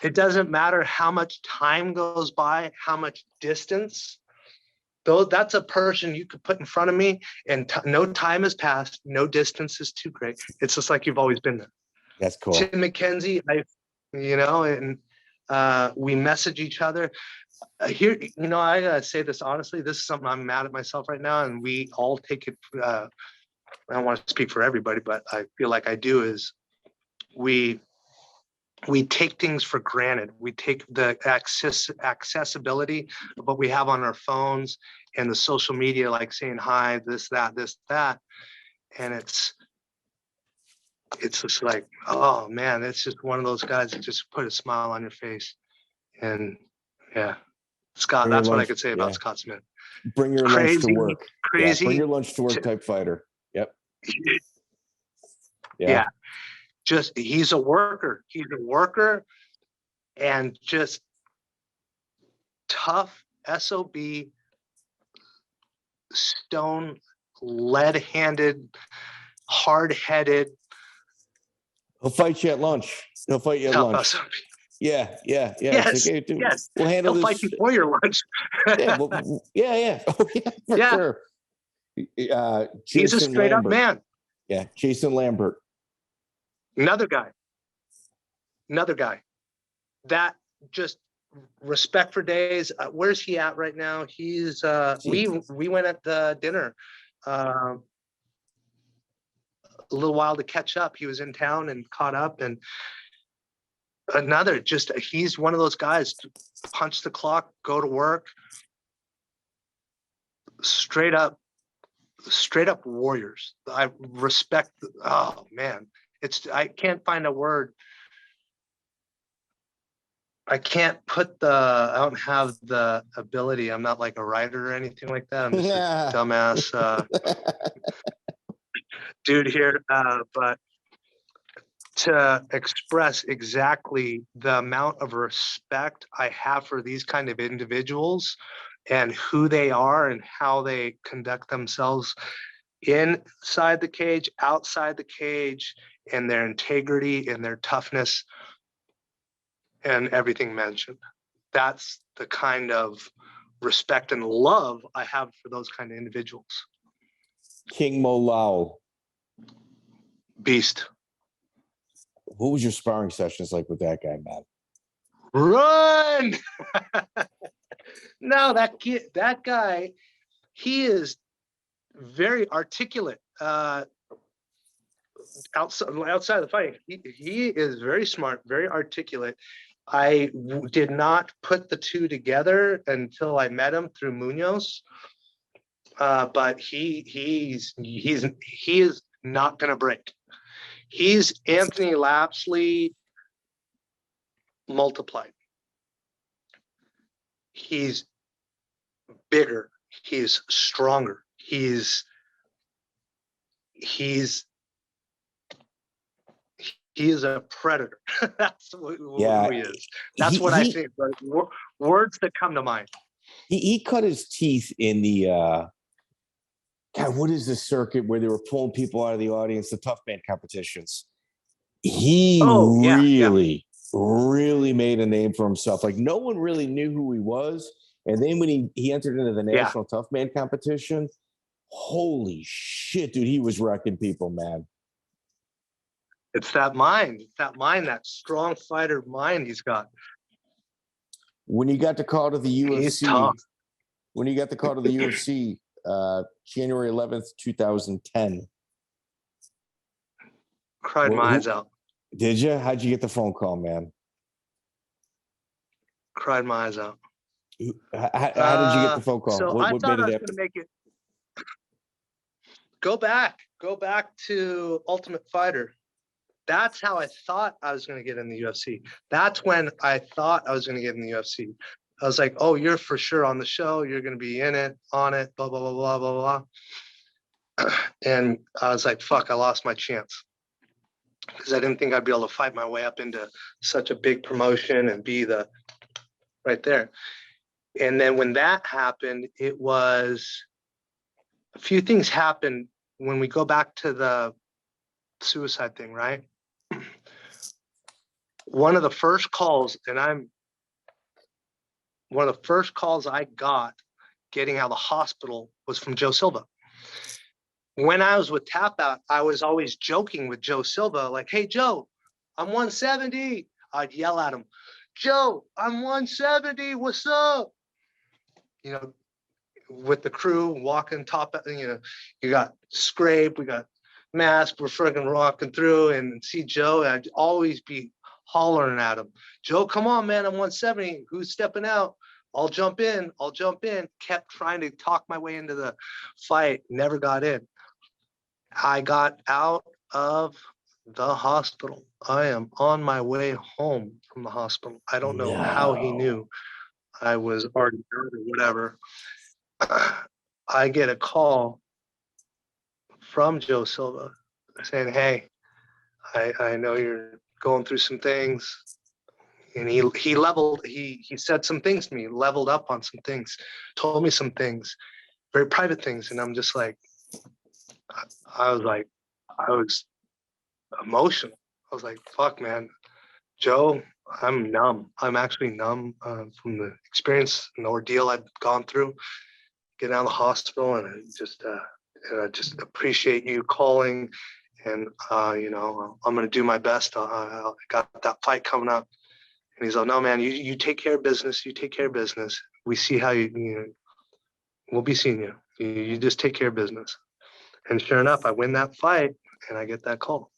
it doesn't matter how much time goes by, how much distance, though, that's a person you could put in front of me, and no time has passed, no distance is too great. It's just like you've always been there. That's cool. Tim McKenzie, and we message each other. Here, I gotta say this honestly, this is something I'm mad at myself right now, and we all take it, I don't want to speak for everybody, but I feel like I do, is we take things for granted. We take the accessibility of what we have on our phones and the social media, like saying hi, this, that. And it's just like, oh man, it's just one of those guys that just put a smile on your face. And yeah, Scott, that's what I could say about Scott Smith. Bring your lunch to work. Crazy. Yeah, bring your lunch to work type fighter. Yep. Yeah. Just, he's a worker. He's a worker, and just tough, SOB, stone, lead-handed, hard-headed. He'll fight you at lunch. He'll fight you at lunch. SOB. Yeah. Yes, like, hey, yes. We'll handle He'll this. fight you for your lunch. Yeah. Oh, yeah, for sure. He's a straight-up man. Yeah, Jason Lambert. Another guy that just respect for days. Where's he at right now? He's we went at the dinner a little while to catch up. He was in town and caught up, and he's one of those guys to punch the clock, go to work, straight up warriors. I respect. Oh man. I can't find a word. I don't have the ability. I'm not like a writer or anything like that. I'm just a dumbass dude here. But to express exactly the amount of respect I have for these kind of individuals and who they are and how they conduct themselves inside the cage, outside the cage, and their integrity and their toughness and everything mentioned. That's the kind of respect and love I have for those kind of individuals. King Molao. Beast. What was your sparring sessions like with that guy, man? Run! No, that guy, he is very articulate. Outside of the fight, he is very smart, very articulate. I did not put the two together until I met him through Munoz. But he is not going to break. He's Anthony Lapsley multiplied. He's bigger. He's stronger. He is a predator. That's who he is. That's what I think. Words that come to mind. He cut his teeth in the God, what is the circuit where they were pulling people out of the audience, the tough man competitions? He really made a name for himself. Like, no one really knew who he was. And then when he entered into the national tough man competition, holy shit, dude, he was wrecking people, man. It's that mind. It's that mind, that strong fighter mind he's got. When you got the call to the UFC, he's tough. When you got the call to the UFC, January 11th, 2010. Cried my eyes out. Did you? How'd you get the phone call, man? Cried my eyes out. How did you get the phone call? So what I thought I was made it going to make it. Go back to Ultimate Fighter. That's how I thought I was going to get in the UFC. That's when I thought I was going to get in the UFC. I was like, oh, you're for sure on the show. You're going to be in it, on it, blah, blah, blah, blah, blah, blah. And I was like, fuck, I lost my chance. Because I didn't think I'd be able to fight my way up into such a big promotion and be the right there. And then when that happened, it was a few things happened when we go back to the suicide thing, right? One of the first calls I got getting out of the hospital was from Joe Silva. When I was with Tapout, I was always joking with Joe Silva, like, hey, Joe, I'm 170. I'd yell at him, Joe, I'm 170. What's up? You know, with the crew walking top, you know, you got Scrape, we got Mask, we're freaking rocking through and see Joe. I'd always be hollering at him, Joe, come on, man, I'm 170. Who's stepping out? I'll jump in. Kept trying to talk my way into the fight. Never got in. I got out of the hospital. I am on my way home from the hospital. I don't know how he knew I was already there or whatever. I get a call from Joe Silva saying, hey, I know you're going through some things. And he said some things to me, leveled up on some things, told me some things, very private things. And I'm just like, I was emotional. I was like, fuck, man, Joe, I'm numb. I'm actually numb from the experience and the ordeal I've gone through, getting out of the hospital. And I just appreciate you calling. And, you know, I'm going to do my best. I got that fight coming up. And he's like, no, man, you take care of business. You take care of business. We see how you know, we'll be seeing you. You just take care of business. And sure enough, I win that fight and I get that call.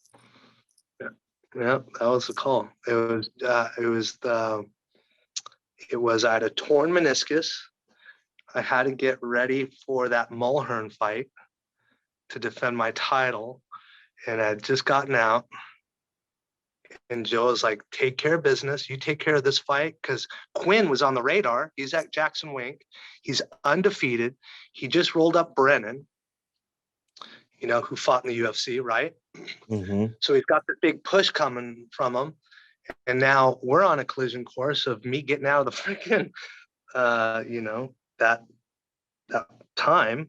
Yeah, that was the call. It was I had a torn meniscus. I had to get ready for that Mulhern fight to defend my title. And I had just gotten out. And Joe was like, take care of business. You take care of this fight. Because Quinn was on the radar. He's at Jackson Wink. He's undefeated. He just rolled up Brennan. who fought in the UFC, right? Mm-hmm. So he's got the big push coming from him. And now we're on a collision course of me getting out of the freaking, that time,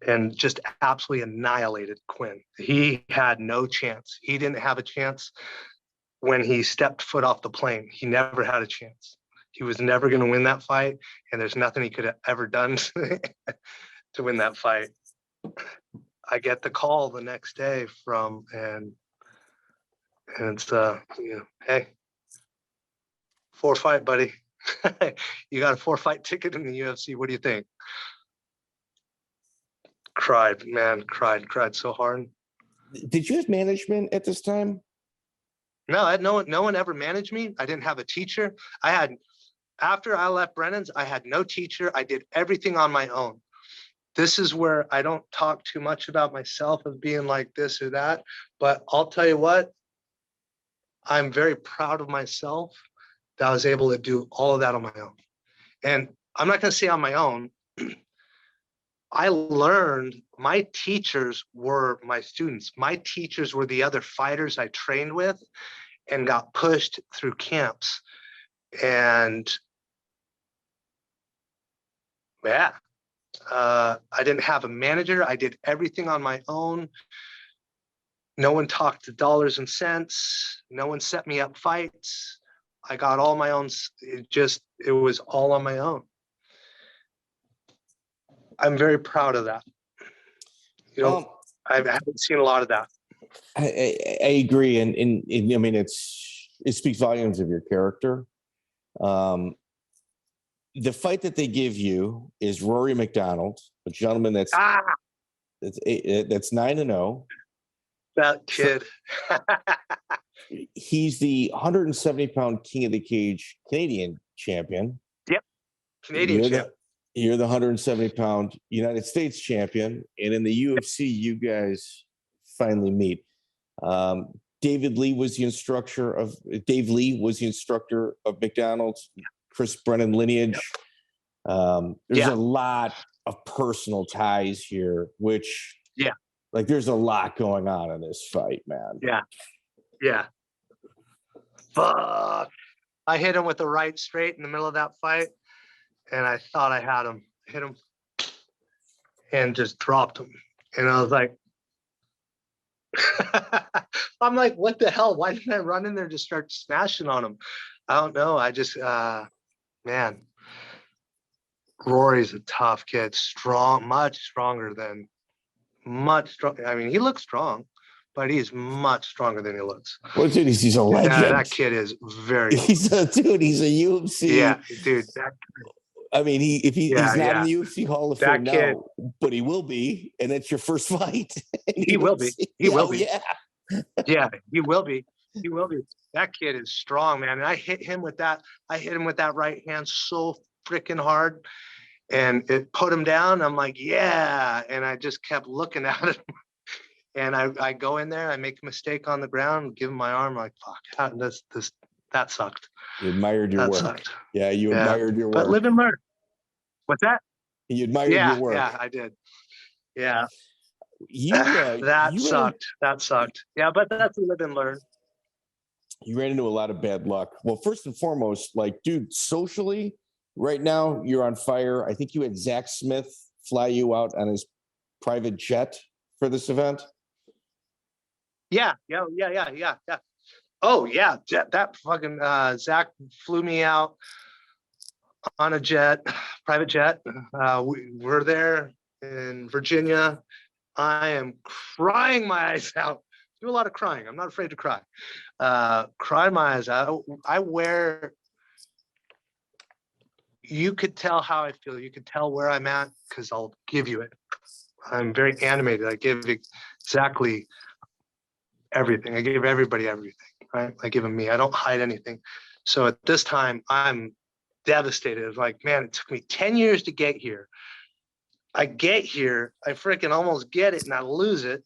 and just absolutely annihilated Quinn. He had no chance. He didn't have a chance when he stepped foot off the plane. He never had a chance. He was never going to win that fight, and there's nothing he could have ever done to win that fight. I get the call the next day and it's hey, 4-fight, buddy. You got a 4-fight ticket in the UFC. What do you think? Cried so hard. Did you have management at this time? No, I had no one ever managed me. I didn't have a teacher. After I left Brennan's, I had no teacher. I did everything on my own. This is where I don't talk too much about myself of being like this or that, but I'll tell you what, I'm very proud of myself that I was able to do all of that on my own. And I'm not going to say on my own. I learned, my teachers were my students. My teachers were the other fighters I trained with and got pushed through camps. And yeah, I didn't have a manager. I did everything on my own. No one talked to dollars and cents. No one set me up fights. I got all my own. It was all on my own. I'm very proud of that. I haven't seen a lot of that. I agree. And I mean, it speaks volumes of your character. The fight that they give you is Rory McDonald, a gentleman that's 9-0. That kid. He's the 170-pound king of the cage Canadian champion. Yep. Canadian champion. You're the 170-pound United States champion. And in the UFC, you guys finally meet. Dave Lee was the instructor of McDonald's, Chris Brennan lineage. There's a lot of personal ties here, which there's a lot going on in this fight, man. Yeah. Fuck. I hit him with the right straight in the middle of that fight, and I thought I had him. Hit him and just dropped him. And I was like, I'm like, what the hell? Why didn't I run in there and just start smashing on him? I don't know. I just, man, Rory's a tough kid, strong, much stronger. I mean, he looks strong, but he's much stronger than he looks. Well, dude, he's a legend. Yeah, that kid is very. He's a UFC. Yeah, dude. I mean, he's not in the UFC Hall of Fame now, but he will be, and it's your first fight. He will be. He will be. Yeah. Yeah, he will be. He will be. That kid is strong, man. And I hit him with that right hand so freaking hard, and it put him down. I'm like, yeah. And I just kept looking at him. And I go in there, I make a mistake on the ground, give him my arm, like, fuck, that sucked. You admired your work. Sucked. Yeah, you admired your work. But live and learn. What's that? You admired your work. Yeah, I did. Yeah. That sucked. Yeah, but that's a live and learn. You ran into a lot of bad luck. Well, first and foremost, dude, socially, right now, you're on fire. I think you had Zack Smith fly you out on his private jet for this event. Yeah. Oh, yeah. That fucking Zack flew me out on a private jet. We're there in Virginia. I am crying my eyes out. Do a lot of crying. I'm not afraid to cry. Cry my eyes out. You could tell how I feel. You could tell where I'm at because I'll give you it. I'm very animated. I give exactly everything. I give everybody everything, right? I give them me. I don't hide anything. So at this time, I'm devastated. It's like, man, it took me 10 years to get here. I get here, I freaking almost get it, and I lose it.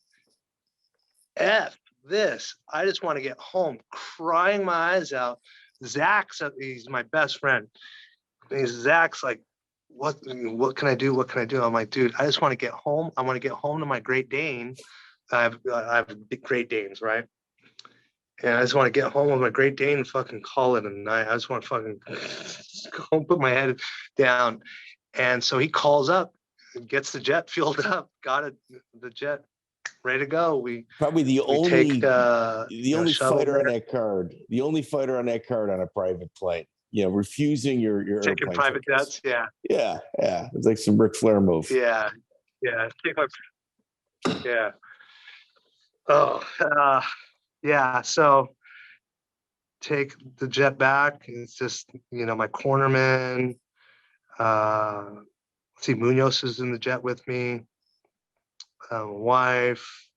F this. I just want to get home, crying my eyes out. Zack's, he's my best friend. Zack's like, what can I do? What can I do? I'm like, dude, I just want to get home. I want to get home to my Great Dane. I have big Great Danes, right? And I just want to get home with my Great Dane and fucking call it a night. I just want to fucking go home, put my head down. And so he calls up, gets the jet fueled up, got it, the jet ready to go. We probably the only take, the only fighter on there. that card, the only fighter on that card on a private plane. You know, refusing your Taking airplane private tickets. jets, Yeah. It's like some Ric Flair move. Yeah. Yeah. Oh, yeah. So take the jet back. It's just, my cornerman. Let's see, Munoz is in the jet with me. Wife,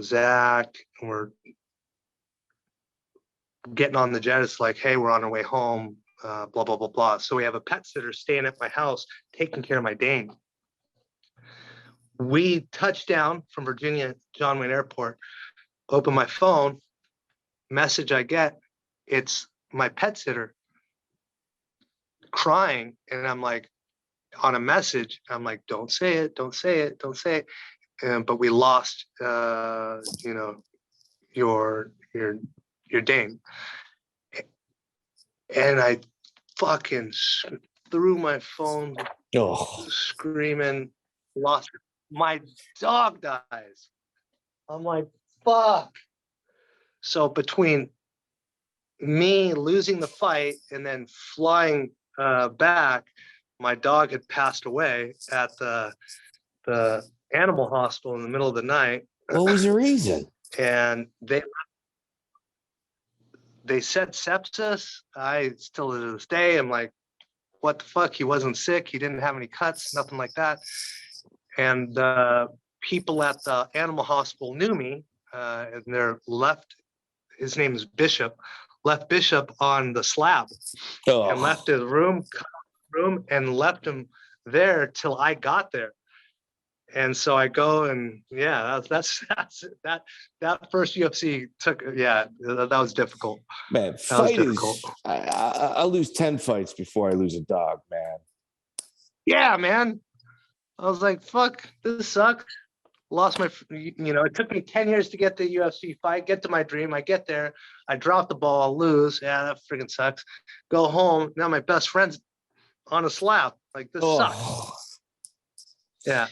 Zack, and we're getting on the jet. It's like, hey, we're on our way home. Blah, blah, blah, blah. So we have a pet sitter staying at my house, taking care of my Dane. We touched down from Virginia, John Wayne Airport, open my phone, message I get, it's my pet sitter crying. And I'm like, on a message, I'm like, don't say it. But we lost, your Dane. And I fucking threw my phone, screaming, lost her. My dog dies. I'm like, fuck. So between me losing the fight and then flying back, my dog had passed away at the animal hospital in the middle of the night. What was the reason? And they said sepsis. I still to this day, I'm like, what the fuck? He wasn't sick. He didn't have any cuts, nothing like that. And people at the animal hospital knew me, and they're left. His name is Bishop. Left Bishop on the slab and left his room, and left him there till I got there. And so I go, and that first UFC took, that was difficult. Man, fight is, I'll lose 10 fights before I lose a dog, man. Yeah, man. I was like, fuck, this sucks. Lost my, it took me 10 years to get the UFC fight, get to my dream. I get there, I drop the ball, lose. Yeah, that freaking sucks. Go home. Now my best friend's on a slab. Like, this sucks. Yeah.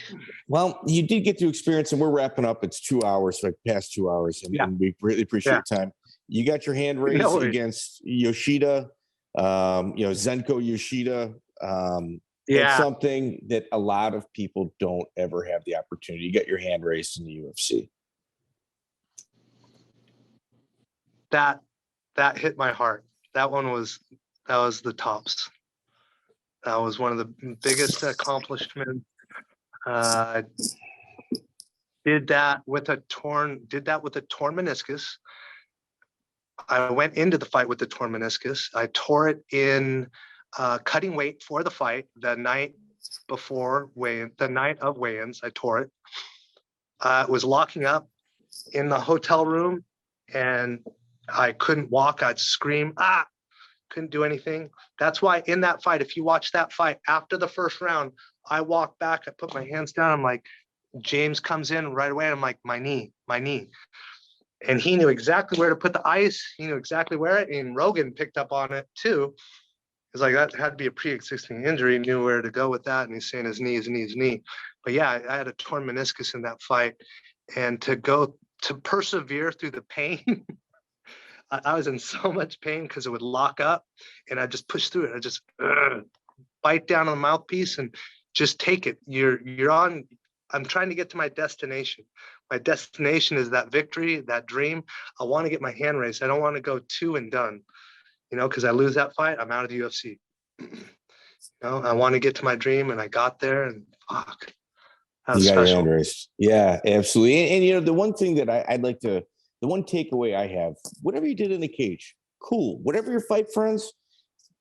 Well, you did get to experience, and we're wrapping up. It's 2 hours, like past 2 hours, and we really appreciate your time. You got your hand raised against Yoshida, Zenko Yoshida. It's something that a lot of people don't ever have the opportunity. You get your hand raised in the UFC. That hit my heart. That was the tops. That was one of the biggest accomplishments. Did that with a torn meniscus. I went into the fight with the torn meniscus. I tore it in cutting weight for the fight the night of weigh-ins. I tore it. It was locking up in the hotel room, and I couldn't walk. I'd scream, couldn't do anything. That's why in that fight, if you watch that fight, after the first round, I walked back, I put my hands down. I'm like, James comes in right away. I'm like, my knee. And he knew exactly where to put the ice. He knew exactly where it, and Rogan picked up on it too. It's like, that had to be a pre-existing injury. He knew where to go with that. And he's saying his knee. But yeah, I had a torn meniscus in that fight. And to persevere through the pain, I was in so much pain because it would lock up, and I just push through it. I just bite down on the mouthpiece and just take it. I'm trying to get to my destination. My destination is that victory, that dream. I want to get my hand raised. I don't want to go two and done, because I lose that fight, I'm out of the UFC. I want to get to my dream, and I got there, and fuck. That was you got special. your hand raised. Yeah, absolutely. And the one thing that the one takeaway I have, whatever you did in the cage, cool. Whatever your fight friends,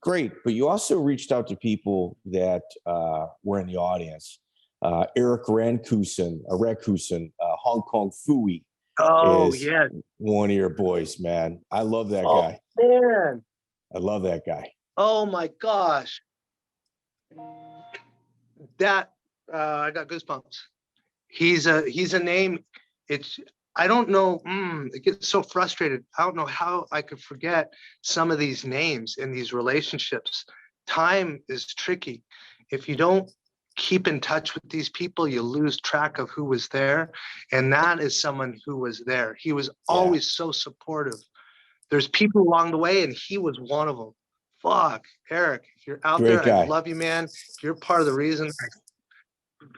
great. But you also reached out to people that were in the audience. Eric Rakusin, Hong Kong Fooey. Oh, yeah. One of your boys, man. I love that guy. Man. I love that guy. Oh, my gosh. That I got goosebumps. He's a name. I don't know. It gets so frustrated. I don't know how I could forget some of these names in these relationships. Time is tricky. If you don't keep in touch with these people, you lose track of who was there. And that is someone who was there. He was always so supportive. There's people along the way, and he was one of them. Fuck, Eric, if you're out Great there, guy. I love you, man. You're part of the reason.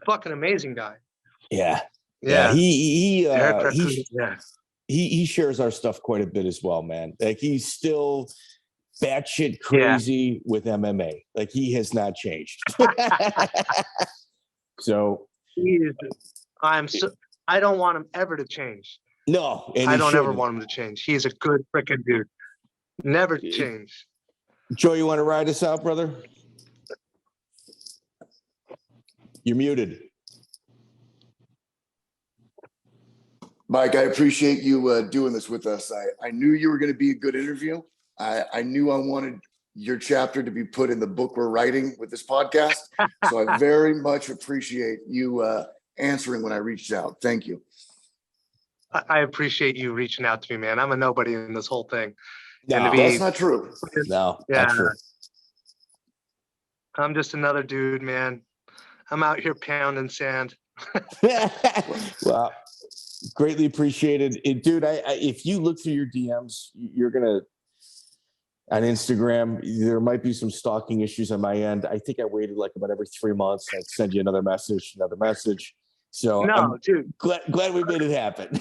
Fucking amazing guy. Yeah. Yeah. He Yeah. he shares our stuff quite a bit as well, man. Like he's still batshit crazy with MMA. Like he has not changed. So I don't want him ever to change. no, I don't ever want him to change. He's a good freaking dude. Never change. Joe, you want to ride us out, brother? You're muted. Mike, I appreciate you doing this with us. I knew you were going to be a good interview. I knew I wanted your chapter to be put in the book we're writing with this podcast. So I very much appreciate you answering when I reached out. Thank you. I appreciate you reaching out to me, man. I'm a nobody in this whole thing. No, And to That's not true. No, Yeah. not true. I'm just another dude, man. I'm out here pounding sand. Well, greatly appreciated. Dude, if you look through your DMs, you're gonna on Instagram, there might be some stalking issues on my end. I think I waited like about every 3 months. I'd send you another message. So No, dude. glad we made it happen.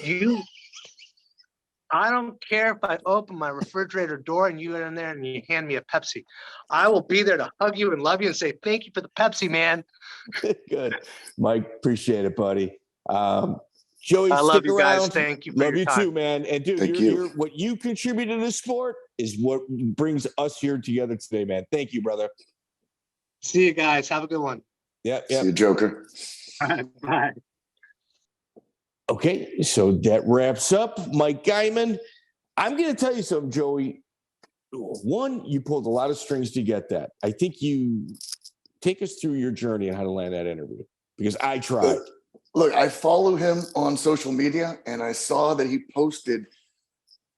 I don't care if I open my refrigerator door and you get in there and you hand me a Pepsi. I will be there to hug you and love you and say, thank you for the Pepsi, man. Good. Mike, appreciate it, buddy. Joey, I love stick you around. guys. Thank you for Love your you time. too, man. And dude, what you contribute to this sport is what brings us here together today, man. Thank you, brother. See you guys. Have a good one. Yep. See you, Joker. All right, bye. Okay, so that wraps up Mike Guymon. I'm going to tell you something, Joey. One, you pulled a lot of strings to get that. I think you take us through your journey and how to land that interview, because I tried. Look, I follow him on social media, and I saw that he posted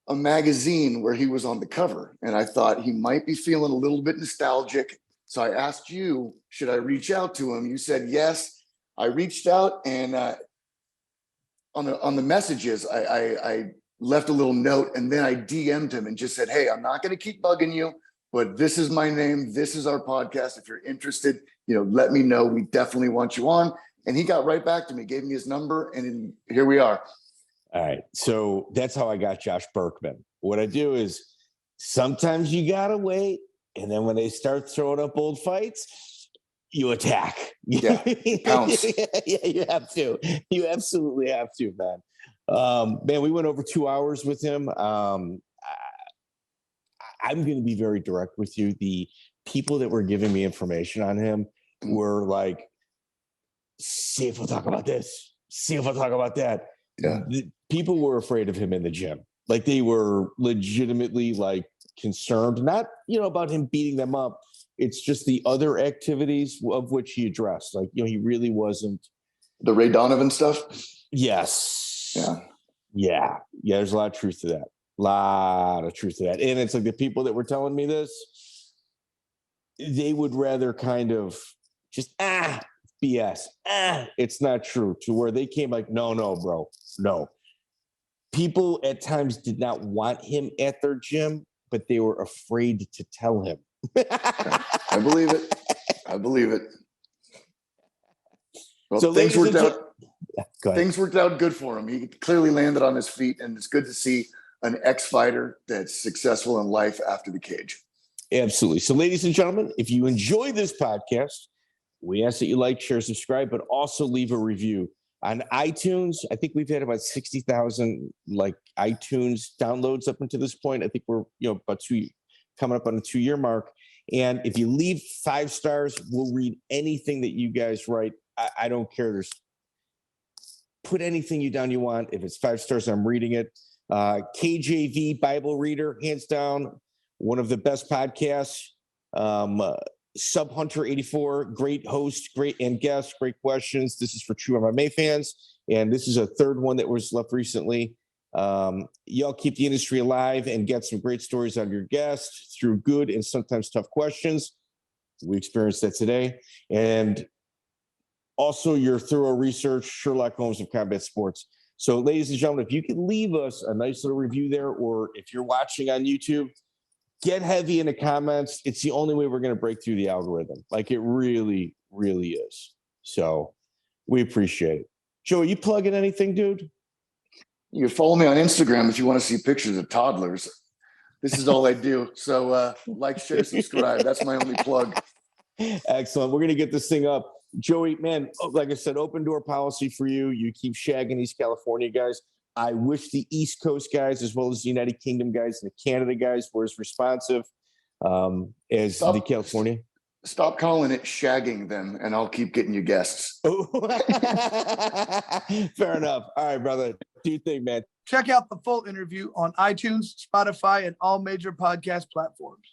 a magazine where he was on the cover, and I thought he might be feeling a little bit nostalgic. So I asked you, should I reach out to him? You said yes. I reached out, and on the messages, I left a little note, and then I DM'd him and just said, hey, I'm not going to keep bugging you, but this is my name. This is our podcast. If you're interested, let me know. We definitely want you on. And he got right back to me, gave me his number, and here we are. All right. So that's how I got Josh Berkman. What I do is sometimes you got to wait. And then when they start throwing up old fights, you attack. Yeah. Pounce. Yeah, you have to. You absolutely have to, man. Man, we went over 2 hours with him. I'm going to be very direct with you. The people that were giving me information on him were like, see if we'll talk about this. See if we'll talk about that. Yeah. The people were afraid of him in the gym. Like they were legitimately like concerned, not, about him beating them up. It's just the other activities of which he addressed. Like, he really wasn't. The Ray Donovan stuff? Yes. Yeah. Yeah. There's a lot of truth to that. And it's like the people that were telling me this, they would rather kind of just, BS. It's not true, to where they came like, no, bro. No. People at times did not want him at their gym, but they were afraid to tell him. I believe it. Well, So things worked out good for him. He clearly landed on his feet, and it's good to see an ex-fighter that's successful in life after the cage. Absolutely. So, ladies and gentlemen, if you enjoy this podcast, we ask that you like, share, subscribe, but also leave a review on iTunes. I think we've had about 60,000 iTunes downloads up until this point. I think we're about coming up on a 2-year mark. And if you leave 5 stars, we'll read anything that you guys write. I don't care. Put anything you want. If it's 5 stars, I'm reading it. KJV Bible Reader, hands down, one of the best podcasts. Sub Hunter 84, great host, great and guest, great questions. This is for true MMA fans, and this is a third one that was left recently. Y'all keep the industry alive and get some great stories out of your guests through good and sometimes tough questions. We experienced that today, and also your thorough research, Sherlock Holmes of combat sports. So, ladies and gentlemen, if you could leave us a nice little review there, or if you're watching on YouTube, get heavy in the comments. It's the only way we're going to break through the algorithm. Like, it really, really is. So we appreciate it. Joey, you plugging anything, dude? You can follow me on Instagram if you want to see pictures of toddlers. This is all I do. So like, share, subscribe. That's my only plug. Excellent. We're going to get this thing up. Joey, man, like I said, open door policy for you. You keep shagging these California guys. I wish the East Coast guys, as well as the United Kingdom guys and the Canada guys, were as responsive as the California. Stop calling it shagging them, and I'll keep getting you guests. Oh. Fair enough. All right, brother. Do you think, man? Check out the full interview on iTunes, Spotify, and all major podcast platforms.